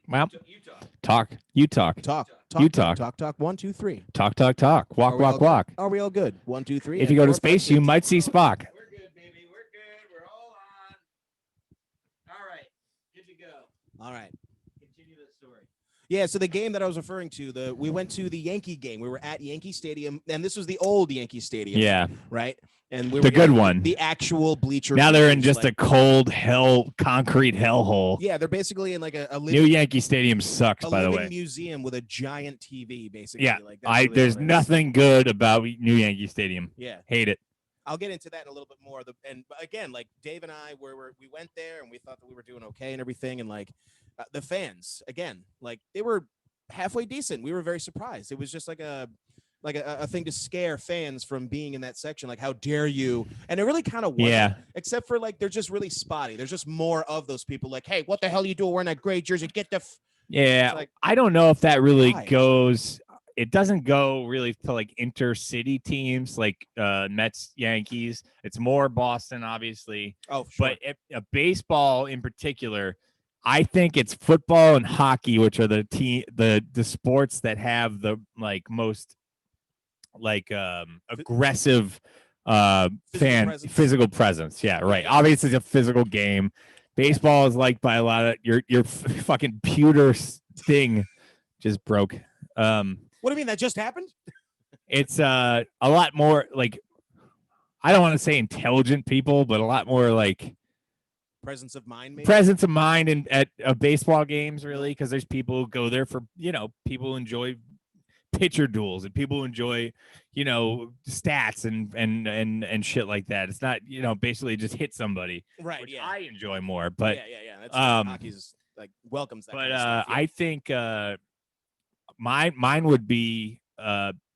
C: Wow.
A: You talk.
C: Talk. You talk.
F: Talk.
C: You talk.
F: Talk. 1, 2, 3.
C: Talk, talk, talk. Walk,
F: Are we all
C: walk,
F: good?
C: walk.
F: Are we all good? 1, 2, 3.
C: If you go to space, you might see Spock.
A: We're good, baby. We're good. We're all on. All right. Good to go.
F: All right.
A: Continue the story.
F: Yeah, so the game that I was referring to, we went to the Yankee game. We were at Yankee Stadium, and this was the old Yankee Stadium.
C: Yeah.
F: Right? And we
C: The
F: were
C: good
F: in
C: one.
F: The actual bleacher.
C: Now they're in
F: bleachers,
C: just
F: like-
C: a cold concrete hellhole.
F: Yeah, they're basically in like a
C: New
F: living,
C: Yankee Stadium sucks,
F: a
C: by the
F: living
C: way.
F: museum with a giant TV, basically.
C: Yeah,
F: Like, that's really
C: there's
F: all it is.
C: nothing good about New Yankee Stadium.
F: Yeah.
C: Hate it.
F: I'll get into that in a little bit more. But again, like Dave and I, we went there and we thought that we were doing okay and everything, and like the fans, again, like they were halfway decent. We were very surprised. It was just like a thing to scare fans from being in that section. Like, how dare you? And it really kind of was.
C: Yeah.
F: Except for like they're just really spotty. There's just more of those people. Like, hey, what the hell are you doing wearing that gray jersey? Get the.
C: Yeah.
F: It's like,
C: I don't know if that really
F: why?
C: goes. It doesn't go really to like intercity teams like Mets, Yankees. It's more Boston, obviously.
F: oh, sure.
C: But a baseball in particular, I think it's football and hockey, which are the sports that have the like most like aggressive physical presence. Yeah, right. Obviously, it's a physical game. Baseball is liked by a lot of your fucking pewter thing just broke.
F: What do you mean that just happened?
C: It's a lot more like, I don't want to say intelligent people, but a lot more like
F: Presence of mind, maybe.
C: presence of mind at baseball games, really, because there's people who go there for, people enjoy pitcher duels and people enjoy, stats and shit like that. It's not, basically just hit somebody,
F: Right.
C: which
F: Yeah.
C: I enjoy more. But
F: yeah. That's hockey's like welcomes that
C: but
F: kind of stuff.
C: I think mine would be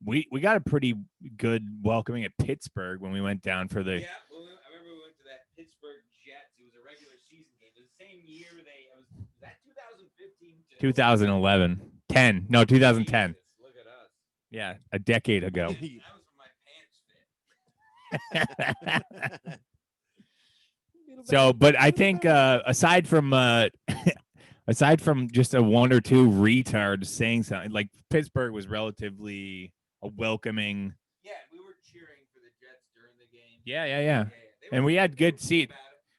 C: we got a pretty good welcoming at Pittsburgh when we went down for the
A: Yeah, well, I remember we went to that Pittsburgh Jets. It was a regular season game. It was the same year was that 2015 to
C: 2011, 10, no 2010.
A: Jesus, look at us.
C: Yeah, a decade ago.
A: That was when my pants fit.
C: So, but I think aside from just a one or two retards saying something, like Pittsburgh was relatively a welcoming.
A: Yeah, we were cheering for the Jets during the game.
C: Yeah. And we had good seats.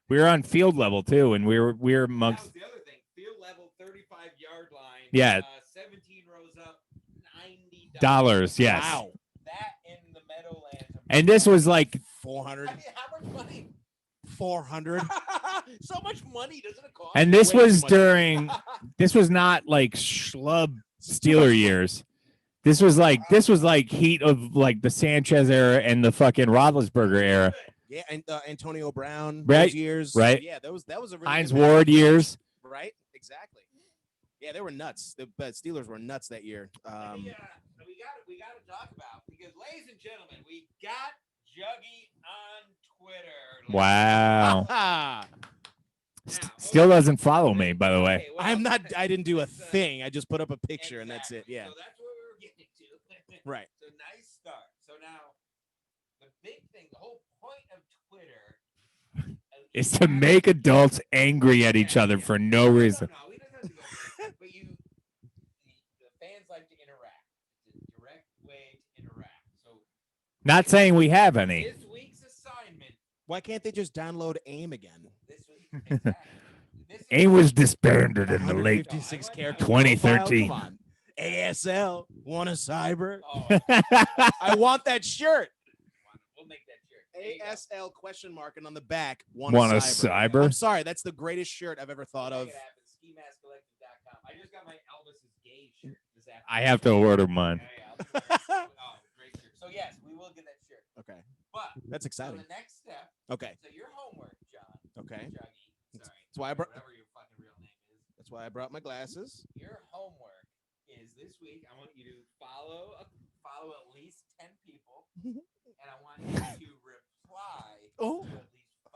C: We were on field level too, and we were amongst.
A: That was the other thing. Field level, 35-yard line.
C: Yeah.
A: 17 rows up, $90.
C: Yes.
F: Wow.
A: That in the Meadowlands.
C: And this was like
F: 400.
A: I mean, how much money?
F: 400.
A: So much money doesn't it cost?
C: And this
F: Way
C: was
F: too much.
C: during. This was not like schlub Steeler years. This was like heat of like the Sanchez era and the fucking Roethlisberger era.
F: Yeah, and Antonio Brown
C: Right,
F: those years.
C: right.
F: Yeah, that was a really
C: Hines
F: good
C: Ward
F: matchup.
C: years.
F: Right? Exactly. Yeah, they were nuts. The Steelers were nuts that year.
A: we got to talk about, because ladies and gentlemen, we got Juggy on Twitter.
C: Wow.
F: Ah,
C: Still doesn't follow me, by the way.
A: Okay, well,
F: I'm not. I didn't do a
A: it's,
F: thing. I just put up a picture and that's it.
A: exactly.
F: Yeah.
A: So that's what we were getting to.
F: Right.
A: So nice start. So now the big thing, the whole point of Twitter
C: Is to make adults angry at each other for no reason.
A: No, we don't have to go there. But the fans like to interact. It's a direct way to interact. So
C: Not saying we have any.
A: this week's assignment.
F: Why can't they just download AIM again?
A: This week, exactly.
C: AIM was disbanded in the late
F: 156 character
C: 2013.
F: profile? Come on. ASL. Want a cyber?
A: Oh,
F: I want that shirt.
A: we'll make that shirt. There you go.
F: ASL question mark and on the back. Want
C: Want
F: a
C: a
F: cyber?
C: cyber?
F: I'm sorry. That's the greatest shirt I've ever thought of.
A: Make it happen. SkiMaskCollective.com. I just got my Elvis's gay shirt this afternoon.
C: I have to order mine.
A: Yeah, oh, great shirt. So yes, we will get that shirt.
F: Okay.
A: But
F: That's
A: so
F: exciting.
A: the next step.
F: Okay.
A: So your homework, John.
F: Okay.
A: Juggy. Sorry.
F: That's why I brought.
A: Whatever your fucking real name is.
F: That's why I brought my glasses.
A: Your homework is this week. I want you to follow at least 10 people, and I want you to reply
F: Oh.
A: to at least 5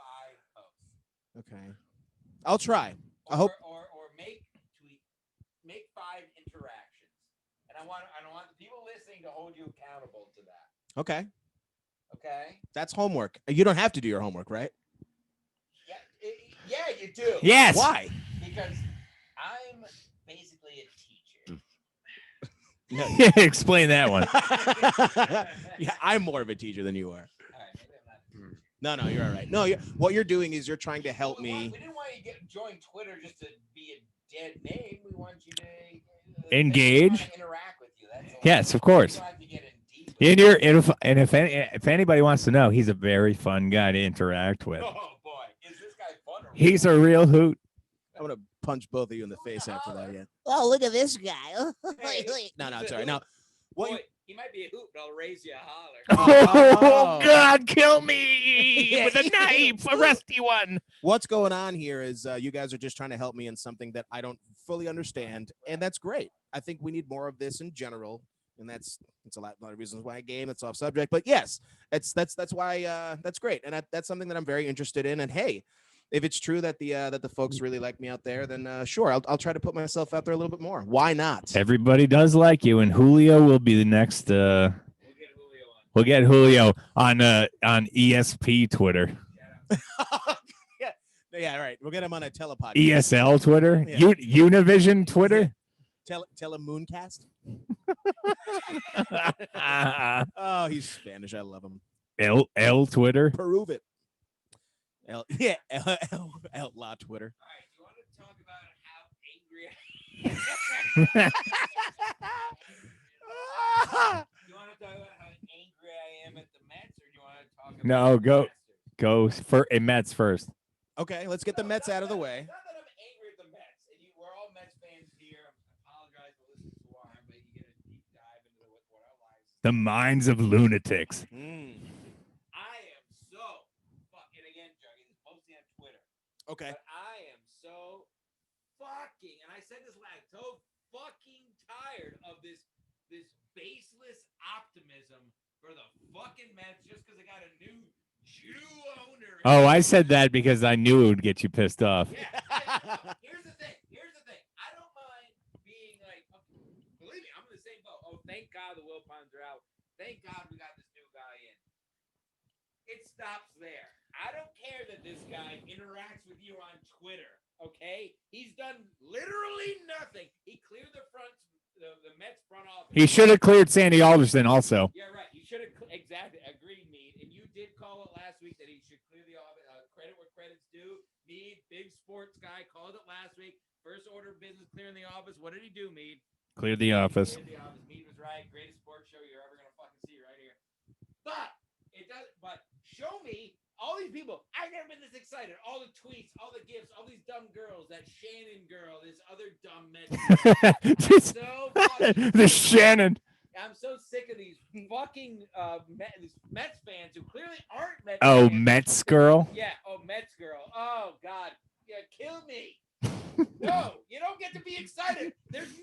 A: posts.
F: Okay. I'll try. I hope.
A: Or make 5 interactions, and I want the people listening to hold you accountable to that.
F: Okay.
A: Okay.
F: That's homework. You don't have to do your homework, right?
A: Yeah, you do.
C: Yes.
F: Why?
A: Because I'm basically a teacher.
C: Explain that one.
F: Yeah, I'm more of a teacher than you are.
A: All right, maybe I'm not.
F: No, you're all right. No, what you're doing is you're trying to help
A: We
F: me.
A: didn't want you to join Twitter just to be a dead name. We want you to
C: Engage.
A: we wanna interact with you. That's all.
C: Yes, of course.
A: You don't have to get in deep.
C: If anybody wants to know, he's a very fun guy to interact with.
A: Oh boy, is this guy fun? Or
C: He's a real hoot.
F: I'm gonna punch both of you in the face after that. Yeah.
G: Oh, look at this guy.
A: Hey,
F: No,
A: he's
F: it's
A: a
F: all right. Now,
A: hoot.
F: what?
A: Boy, he might be a hoot, but I'll raise you a holler.
C: Oh, God, kill me with a knife, a rusty one.
F: What's going on here is you guys are just trying to help me in something that I don't fully understand, and that's great. I think we need more of this in general, and it's a lot of reasons why I game. It's off subject, but yes, that's why that's great, and that's something that I'm very interested in. And hey, if it's true that the folks really like me out there, then sure, I'll try to put myself out there a little bit more. Why not?
C: Everybody does like you, and Julio will be the next. We'll get Julio on ESP Twitter,
F: Yeah, right. We'll get him on a telepod.
C: ESL Twitter,
F: Yeah.
C: Univision Twitter.
F: Tell him Mooncast. Oh, he's Spanish. I love him.
C: L Twitter.
F: Prove it. L La Twitter.
A: All right, do you want to talk about how angry you want to talk about how angry I am at the Mets, or do you want to talk about
C: No,
A: the
C: go.
A: Masters?
C: Go for Mets first.
F: Okay, let's get the Mets out of the way.
A: Not that I'm angry at the Mets, and we're all Mets fans here. I apologize for listening to our, but you get a deep dive into what
C: The minds of lunatics.
A: I am so fucking again, Juggy. This is posting on Twitter.
F: Okay.
A: But I am so fucking, and I said this last, so fucking tired of this baseless optimism for the fucking Mets just because they got a new Jew owner.
C: Oh, I said that because I knew it would get you pissed off.
A: Yeah. Here's the thing. I don't mind being like, believe me, I'm in the same boat. Oh, thank God the Wilpons are out. Thank God we got this new guy in. It stops there. I don't care that this guy interacts with you on Twitter, okay? He's done literally nothing. He cleared the Mets front office.
C: He should have cleared Sandy Alderson also.
A: Yeah, right. He should have exactly agreed, Mead. And you did call it last week that he should clear the office. Credit where credit's due. Mead, big sports guy, called it last week. First order of business, clearing the office. What did he do, Mead?
C: Cleared the office.
A: Mead was right. Greatest sports show you're ever gonna fucking see right here. But it does. But show me all these people. I've never been this excited. All the tweets, all the gifts, all these dumb girls. That Shannon girl, this other dumb Mets.
C: The Shannon.
A: I'm so sick of these fucking these Mets fans who clearly aren't Mets.
C: Oh,
A: fans.
C: Mets girl.
A: Yeah. Oh, Mets girl. Oh God. Yeah. Kill me. No, you don't get to be excited. There's 0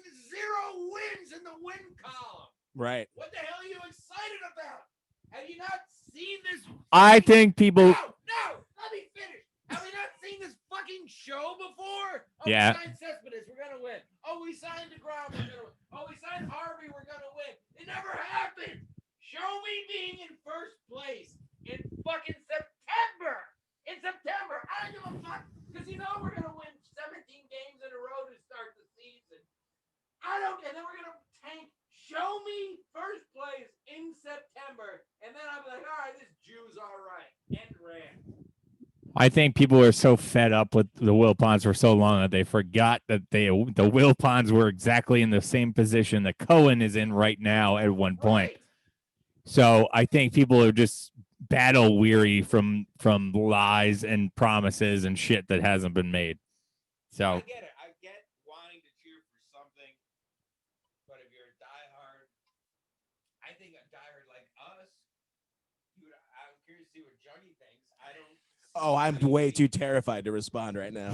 A: wins in the win column.
F: Right.
A: What the hell are you excited about? Have you not seen this?
C: I think people.
A: No, let me finish. Have you not seen this fucking show before? Oh,
C: Yeah.
A: We signed Cespedes, we're gonna win. Oh, we signed DeGrom, we're gonna win. Oh, we signed Harvey, we're gonna win. It never happened. Show me being in first place in fucking September. In September, I don't give a fuck because you know we're gonna win 17 games in a row to start the season. And then we're gonna tank. Show me first place in September, and then I'll be like, all right, this Jew's all right. End rant.
C: I think people are so fed up with the Wilpons for so long that they forgot that the Wilpons were exactly in the same position that Cohen is in right now at one point.
A: Right.
C: So I think people are just battle weary from lies and promises and shit that hasn't been made. So
A: I get it. I get wanting to cheer for something, but if you're a diehard, I think a diehard like us, I'm curious to see what Juggy thinks. I don't.
F: Oh, I'm way too terrified to respond right now.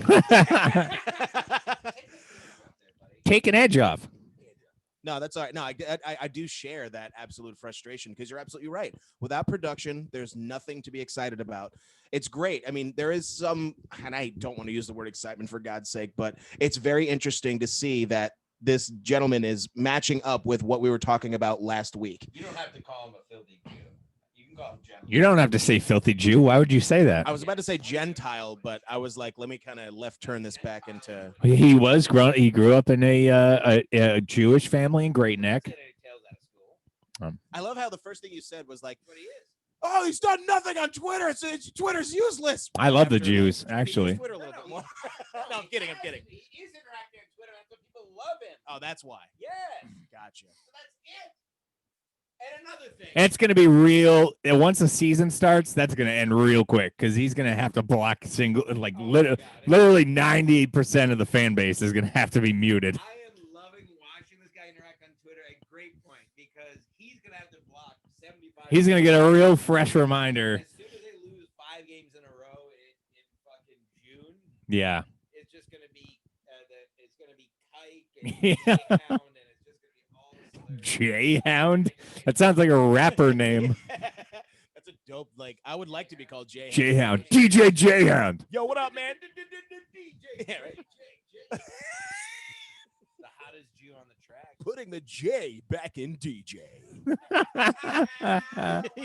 C: take an edge off.
F: No, that's all right. No, I do share that absolute frustration because you're absolutely right. Without production, there's nothing to be excited about. It's great. I mean, there is some, and I don't want to use the word excitement for God's sake, but it's very interesting to see that this gentleman is matching up with what we were talking about last week.
A: You don't have to call him a filthy Jew. You can call him gentleman.
C: You don't have to say filthy Jew. Why would you say that?
F: I was about to say Gentile, but I was like, let me kind of left turn this back into.
C: He grew up in a Jewish family in Great Neck.
F: I love how the first thing you said was like,
A: But he is.
F: "Oh, he's done nothing on Twitter. Twitter's useless."
C: I love the
F: After,
C: Jews,
F: can you use
C: actually.
F: Twitter a little bit more. No, I'm kidding. I'm kidding.
A: He is interacting on Twitter. That's what people love him.
F: Oh, that's why.
A: Yes.
F: Gotcha.
A: So that's it. And another thing.
C: And it's going to be real. Once the season starts, that's going to end real quick because he's going to have to block literally 98% of the fan base is going to have to be muted.
A: I am loving watching this guy interact on Twitter. A great point because he's going to have to block 75.
C: He's going to get a real fresh reminder.
A: As soon as they lose 5 games in a row in fucking June,
C: Yeah.
A: it's just going to be Kike and
C: Yeah.
A: Jayhound, and it's just going to be all this
C: Jayhound? That sounds like a rapper name.
F: That's a dope. Like, I would like to be called Jay.
C: Jayhound. DJ Jayhound.
F: Yo, what up, man?
A: DJ.
F: Yeah, right.
A: The hottest Jew on the track.
F: Putting the J back in DJ.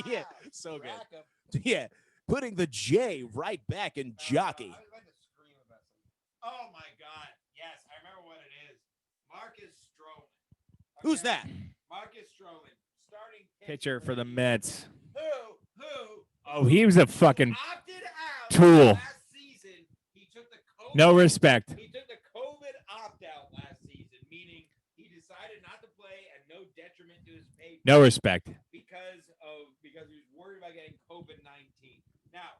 F: Yeah, so good.
A: Rack 'em.
F: Yeah, putting the J right back in Jockey.
A: I was about to scream about something. Oh my God! Yes, I remember what it is. Marcus Stroman.
F: Who's
A: Okay?
F: that?
A: Marcus Stroman, starting
C: Pitcher for the Mets.
A: Who
C: Oh, he was a fucking
A: opted out
C: tool.
A: last season. He took the COVID.
C: no respect.
A: He took the COVID opt-out last season, meaning he decided not to play at no detriment to his pay.
C: No respect.
A: because he was worried about getting COVID-19. Now,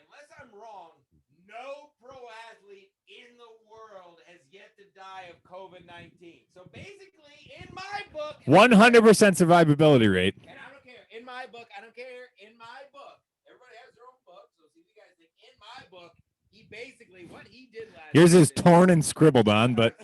A: unless I'm wrong, no pro athlete in the world has yet to die of COVID-19. So basically, in my book,
C: survivability rate.
A: And I don't care. In my book, I don't care. In my book, everybody has their own book. So see, you guys think in my book, he basically what he did last.
C: Yours
A: year
C: is torn and scribbled on, but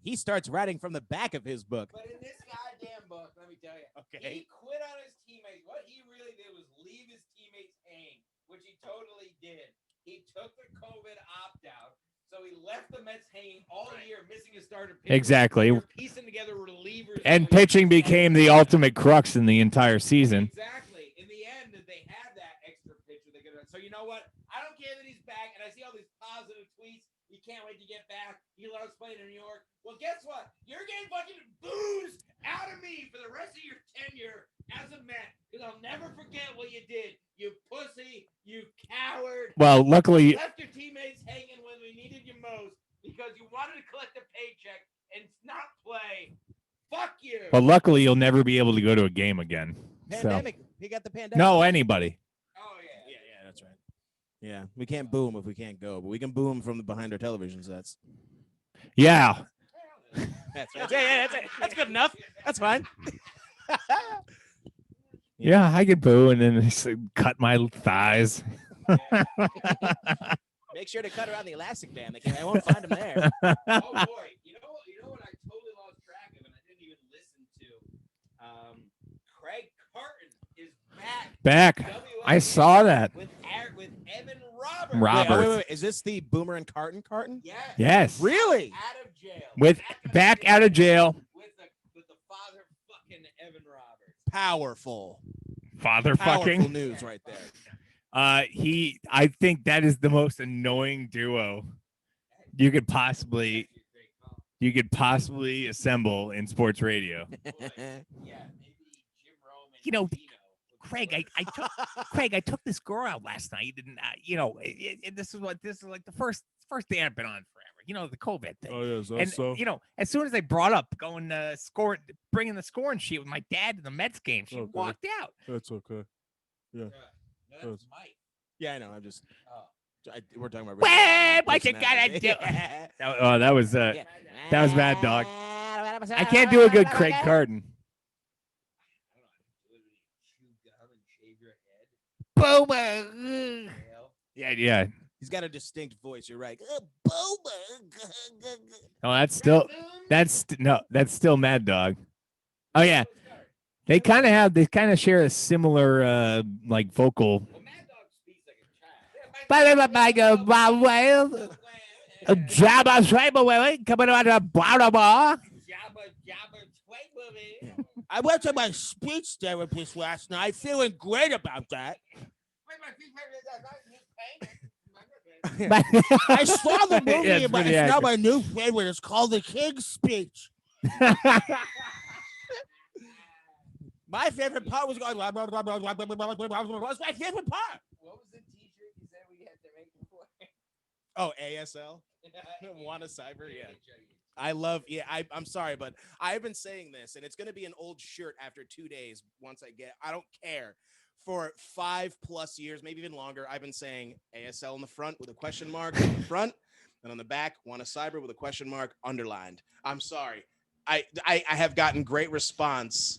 F: he starts writing from the back of his book.
A: But in this goddamn book, let me tell you,
F: Okay.
A: he quit on his teammates. What he really did was leave his teammates hanging, which he totally did. He took the COVID opt-out, so he left the Mets hanging all year, missing his starter pitcher.
C: Exactly.
A: They were piecing together relievers.
C: And pitching became the ultimate crux in the entire season.
A: Exactly. In the end, they had that extra pitcher. So you know what? I don't care that he's back, and I see all these positive tweets. He can't wait to get back. He loves playing in New York. Well, guess what? You're getting fucking boozed out of me for the rest of your tenure as a Met, because I'll never forget what you did. You pussy, you coward.
C: Well, luckily,
A: You left your teammates hanging when we needed you most because you wanted to collect a paycheck and not play. Fuck you.
C: well, luckily, you'll never be able to go to a game again.
F: Pandemic. He got the pandemic.
C: No, anybody.
A: Oh, yeah.
F: Yeah, that's right. Yeah, we can't boo him if we can't go, but we can boo him from behind our television sets.
C: Yeah.
F: That's right. Yeah, that's good enough. That's fine.
C: Yeah, I could boo and then cut my thighs.
F: Make sure to cut around the elastic band. I won't find him there.
A: Oh boy, you know what I totally lost track of, and I didn't even listen to. Craig Carton is back.
C: I saw that.
A: with Evan Roberts.
C: Roberts.
F: Wait. Is this the Boomer and Carton?
A: Yes.
C: Yes.
F: Really?
A: Out of jail.
C: With back out of jail.
A: With the father fucking Evan Roberts.
F: Powerful.
C: Father
F: Powerful
C: fucking.
F: news right there.
C: I think that is the most annoying duo you could possibly assemble in sports radio.
A: Yeah, maybe Jim Rome and
C: You know,
A: Dino.
C: Craig, I took this girl out last night, and this is like the first day I've been on forever. You know, the COVID thing.
D: Oh, yeah, is that
C: And
D: so?
C: as soon as I brought up going to bringing the scoring sheet with my dad to the Mets game, she
D: Okay.
C: walked out.
D: That's okay.
A: No, that's Mike.
F: Yeah, I know. I'm just.
A: Oh.
F: We're talking about.
C: What you gotta do?
F: Yeah.
C: Oh, that was Mad Dog. I can't do a good Craig Carton. Boomer. Yeah.
F: He's got a distinct voice. You're right.
C: Oh, that's still Mad Dog. Oh yeah, they kind of share a similar like vocal.
A: Well, Mad Dog speaks like a child.
C: Jabba Swayba coming out of Baltimore.
F: I went to my speech therapist last night, feeling great about that. I saw the movie,
C: Yeah, it's
F: but
C: pretty
F: it's now
C: accurate.
F: my new favorite. It's called The King's Speech. My favorite part was going. What's my favorite part?
A: What was the T-shirt you said we had to make before?
F: Oh, ASL. Wanna Cyber, yeah. I'm sorry, but I've been saying this, and it's going to be an old shirt after 2 days. I don't care. For 5+ years, maybe even longer, I've been saying ASL in the front with a question mark on the front, and on the back, Wanna Cyber with a question mark underlined. I'm sorry. I have gotten great response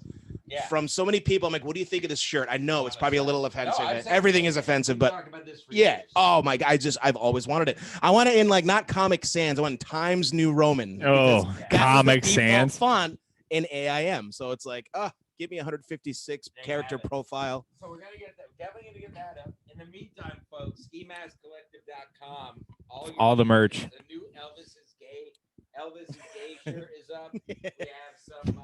F: from so many people. I'm like, what do you think of this shirt? I know it's probably a little offensive. Everything is offensive, but yeah. Oh my God. I've always wanted it. I want it in like not Comic Sans. I want Times New Roman.
C: Oh, Comic Sans
F: font in AIM. So it's like, give me 156 character profile.
A: So we're gonna get that. Definitely gonna get that up. In the meantime, folks, skimaskcollective.com.
C: All the merch.
A: The new Elvis is gay shirt is up. We have some.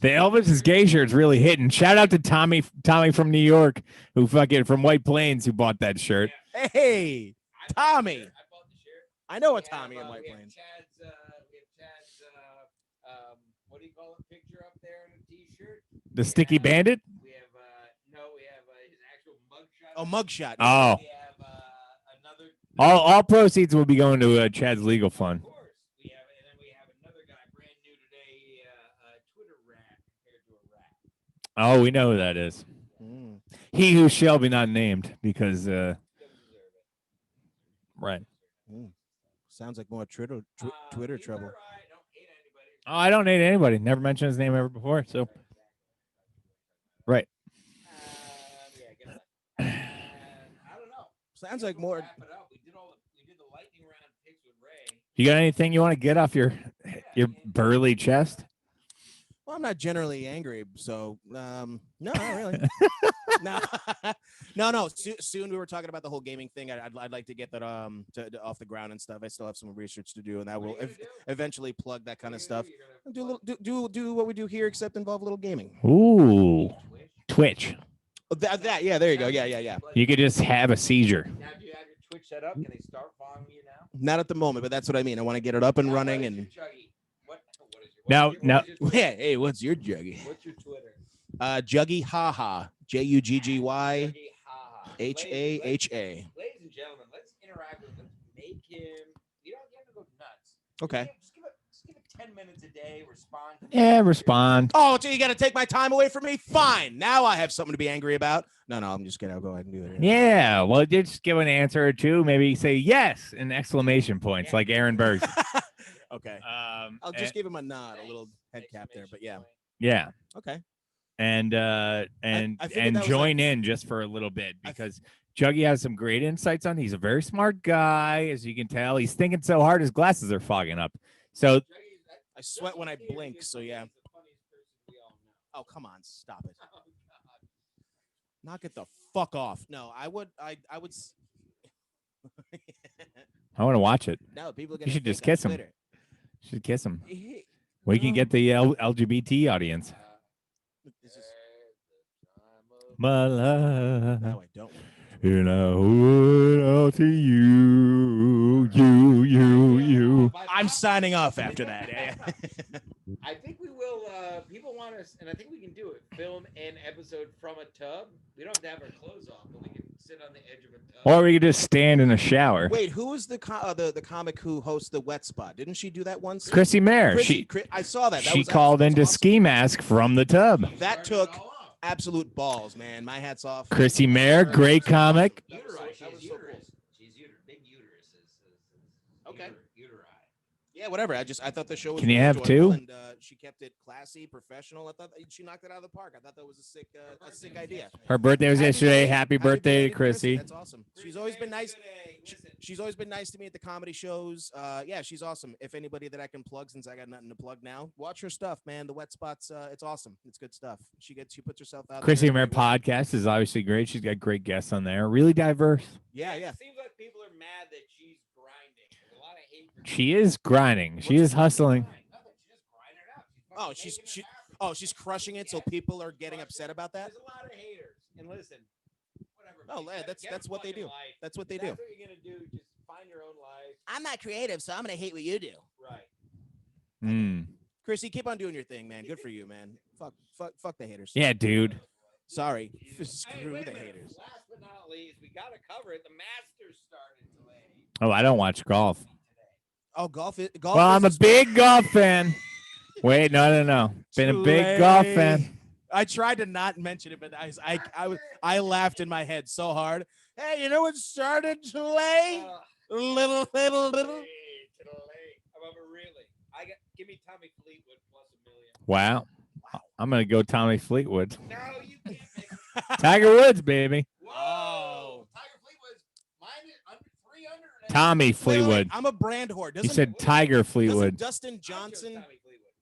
C: The Elvis is gay shirt's really hitting. Shout out to Tommy from New York, who from White Plains, who bought that shirt.
F: Hey, Tommy.
A: I bought the shirt.
F: I know a Tommy in White Plains.
A: We have Chad's what do you call it? Picture up there in a T-shirt.
C: The Sticky Bandit?
A: We have his actual mugshot.
F: Oh, mugshot.
C: Oh.
A: We have another.
C: All proceeds will be going to Chad's legal fund.
A: Of course. We have another guy brand new today, Twitter rat compared to a rat.
C: Oh, we know who that is. He who shall be not named because right.
F: Sounds like more Twitter trouble.
C: Oh, I don't hate anybody. Never mentioned his name ever before. So, right.
A: I don't know.
F: Sounds like more.
A: Wrap it up. We did the lightning round picks with Ray.
C: You got anything you want to get off your burly chest?
F: Well, I'm not generally angry, so no, not really. no. Soon we were talking about the whole gaming thing. I'd like to get that to off the ground and stuff. I still have some research to do, and that will eventually plug that kind of stuff. Do what we do here, except involve a little gaming.
C: Ooh, Twitch.
F: That yeah, there you go. Yeah.
C: You could just have a seizure.
A: Now, do you have your Twitch set up? Can they start following you now?
F: Not at the moment, but that's what I mean. I want to get it up and running and.
C: Now,
F: Yeah, hey, what's your Juggy?
A: What's your Twitter?
F: Juggy Haha. Jugghy HAHA.
A: Ladies and gentlemen, let's interact with him. Make him. You don't have to go nuts.
F: Okay.
A: Just give it 10 minutes a day. Respond.
C: yeah, respond.
F: Oh, so you got to take my time away from me? Fine. Now I have something to be angry about. No, I'm just kidding. I'll go ahead and do it.
C: Yeah, well, just give an answer or two. Maybe say yes in exclamation points, like Aaron Berg.
F: Okay. I'll just give him a nod, a little head cap there, but yeah.
C: Yeah.
F: Okay.
C: And
F: I figured that was
C: join
F: like-
C: in just for a little bit because Juggy has some great insights on. He's a very smart guy, as you can tell. He's thinking so hard his glasses are fogging up. So
F: I sweat when I blink, so yeah. Oh, come on, stop it. Knock it the fuck off. No, I would I
C: I want to watch it.
F: No, people are
C: You
F: gonna
C: should just
F: think I'm
C: kiss him.
F: Twitter.
C: Should kiss him. We can get the LGBT audience.
F: This is-
C: My love.
F: No, I don't.
C: And I owe it all to you.
F: I'm signing off after that.
A: I think we will. People want us, and I think we can do it. Film an episode from a tub. We don't have to have our clothes off, but we can sit on the edge of a tub.
C: Or we could just stand in a shower.
F: Wait, who was the comic who hosts the Wet Spot? Didn't she do that once?
C: Chrissy Mayer.
F: I saw that.
C: She called into
F: awesome.
C: Ski Mask from the tub.
F: That took absolute balls, man. My hat's off.
C: Chrissy Mayer, great comic.
A: That was so cool. She's big uterus.
F: Okay. Uteri. Yeah, whatever. I thought the show was.
C: Can you
F: really
C: have
F: enjoyable,
C: two?
F: And she kept it classy, professional. I thought she knocked it out of the park. I thought that was a sick idea.
C: Her birthday was yesterday. Happy birthday,
F: to
C: Chrissy.
F: That's awesome. She's always been nice. She's always been nice to me at the comedy shows. Yeah, she's awesome. If anybody that I can plug, since I got nothing to plug now, watch her stuff, man. The Wet Spots, it's awesome. It's good stuff. She puts herself out.
C: Chrissy
F: there.
C: Mayer podcast is obviously great. She's got great guests on there. Really diverse.
F: Yeah.
A: It seems like people are mad that she's grinding. There's a lot of hate.
C: She is grinding. She is hustling.
F: She's crushing it. So people are getting upset about that.
A: There's a lot of haters. And listen, whatever.
F: Oh, that's what they do. That's what they do.
A: That's what you're gonna do. Just find your own life.
F: I'm not creative, so I'm gonna hate what you do.
A: Right.
F: Chrissy, keep on doing your thing, man. Good for you, man. Fuck the haters.
C: Yeah, dude.
F: Sorry.
A: Hey,
F: Screw
A: wait a
F: the
A: minute.
F: haters.
A: Last but not least, we gotta cover it. The Masters started today.
C: Oh, I don't watch golf.
F: Oh, golf.
C: Well, I'm a big golf fan. Wait, no. Been a big golf fan.
F: I tried to not mention it, but I laughed in my head so hard. Hey, you know what started today? Little.
A: Hey, to the lake. I remember really. Give me Tommy Fleetwood plus $1 million.
C: Wow. I'm going to go Tommy Fleetwood.
A: No, you can't make
C: Tiger Woods, baby.
A: Whoa. Tiger Fleetwood's mine is under 300.
C: Tommy
F: Wait,
C: Fleetwood.
F: I'm a brand whore.
C: You said Tiger
F: doesn't
C: Fleetwood.
F: Dustin Johnson.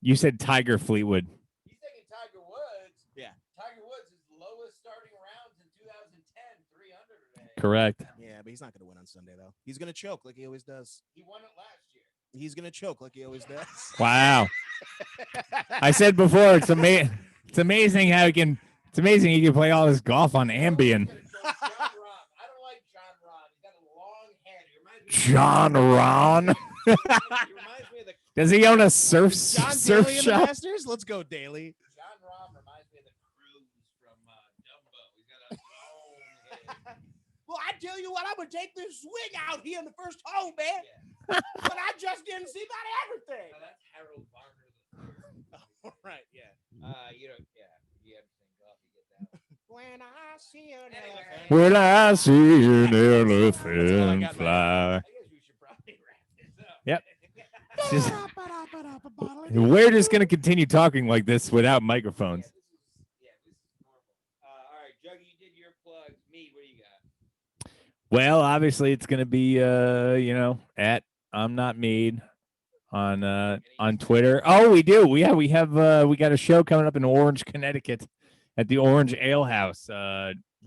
C: You said Tiger Fleetwood.
A: He's thinking Tiger Woods.
F: Yeah.
A: Tiger Woods is lowest starting rounds in 2010, 300 today.
C: Correct.
F: Yeah, but he's not going to win on Sunday, though. He's going to choke like he always does.
A: He won it last year.
F: He's going to choke like he always does.
C: Wow. I said before, it's amazing how he can. It's amazing he can play all this golf on Ambien.
A: I don't like John Ron. He's got a long head.
C: John Ron.
A: He reminds me of the
C: Does he own a surf
F: John
C: surf
F: Daly in the
C: shop?
F: Masters? Let's go, Daly.
A: John Ron reminds me of the Cruise from Dumbo. He's got a long head.
F: Well, I tell you what, I'm going to take this swing out here in the first hole, man. But I just didn't see about everything.
A: No, that's Harold Varner III.
F: All right, yeah.
A: You understand golf, you get that one.
F: When I see an elephant.
C: When I see an
F: That's all I
C: elephant
F: got,
C: fly.
A: I guess we should probably wrap this up.
C: It's just- we're just gonna continue talking like this without microphones.
A: This is normal. All right, Juggy, you did your plugs. Mead, what do you got?
C: Well, obviously it's gonna be at I'm not Mead on Twitter. Oh, we do. We have we got a show coming up in Orange, Connecticut at the Orange Ale House.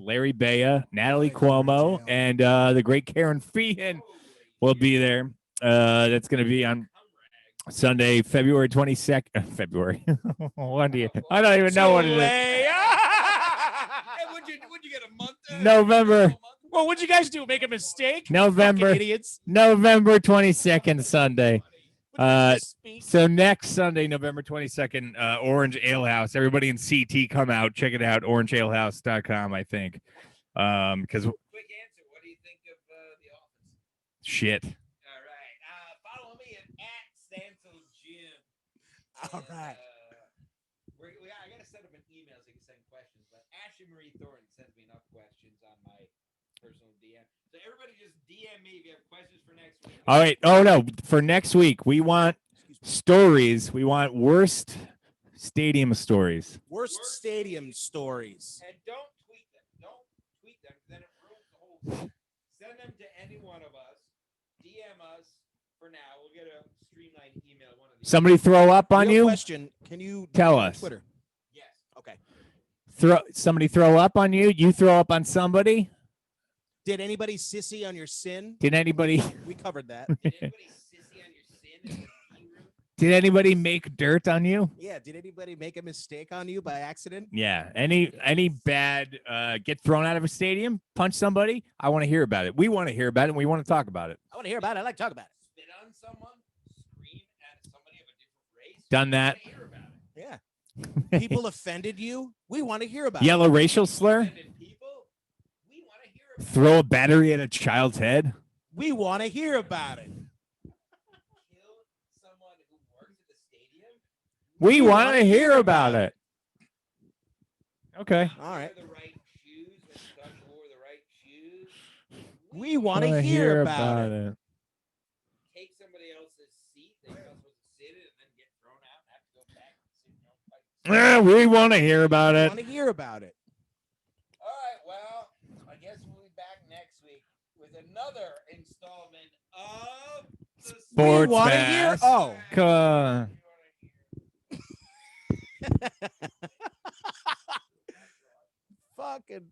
C: Larry Baya, Natalie Cuomo, and the great Karen Feehan will be there. That's gonna be on Sunday, February 22nd. February. What do you? I don't even know what it is.
A: Hey, would you get a month?
C: November.
F: Well, what'd you guys do? Make a mistake?
C: November.
F: Fucking idiots.
C: November 22nd, Sunday.
F: What'd you speak?
C: So next Sunday, November 22nd, Orange Ale House. Everybody in CT, come out, check it out. OrangeAleHouse.com, I think. Because
A: Quick answer. What do you think of The Office?
C: shit.
A: All right. Follow me at Stancil Jim.
F: All right.
A: I got to set up an email so you can send questions. But Ashley Marie Thornton sends me enough questions on my personal DM. So everybody just DM me if you have questions for next week.
C: All right. Oh, no. For next week, we want stories. We want worst stadium stories.
F: Worst stadium stories.
A: And don't tweet them. Don't tweet them. Then it ruins the whole thing. Send them to any one of us. DM us for now. We'll get a streamlined email. One of these.
C: Somebody throw up on
F: Real
C: you?
F: question. Can you
C: Tell
F: do it on
C: us.
F: Twitter?
A: Yes.
F: Okay.
C: Somebody throw up on you? You throw up on somebody?
F: Did anybody sissy on your sin?
C: Did anybody
F: We covered that.
A: Did anybody sissy on your sin in the tea room?
C: did anybody make dirt on you?
F: Yeah. Did anybody make a mistake on you by accident?
C: Yeah. Any bad get thrown out of a stadium, punch somebody? I want to hear about it. We want to hear about it and we want to talk about it.
F: I want to hear about it. I like to talk about it.
A: Spit on someone? Scream at somebody of a different race?
C: Done that.
A: I wanna hear about it.
F: Yeah. People offended you. We want to hear about it.
C: Yellow racial slur?
A: Offended people? We want to hear about it.
C: Throw a battery at a child's head?
F: We want to hear about it.
A: Kill someone who works at the stadium?
C: We want to hear about it. Okay.
F: All right.
A: Wear the right shoes when Doug wore the right shoes?
F: We want to
C: Wanna
F: hear about it.
A: Take somebody else's seat that you're not supposed to sit in and then get thrown out and have to go back and sit in your own fucking seat.
C: We want to hear about
F: We
C: it.
F: want to hear about it.
A: All right, well, I guess we'll be back next week with another installment of the
C: Sports
F: We want to hear.
C: Bass.
F: Oh.
C: Uh,
F: Fucking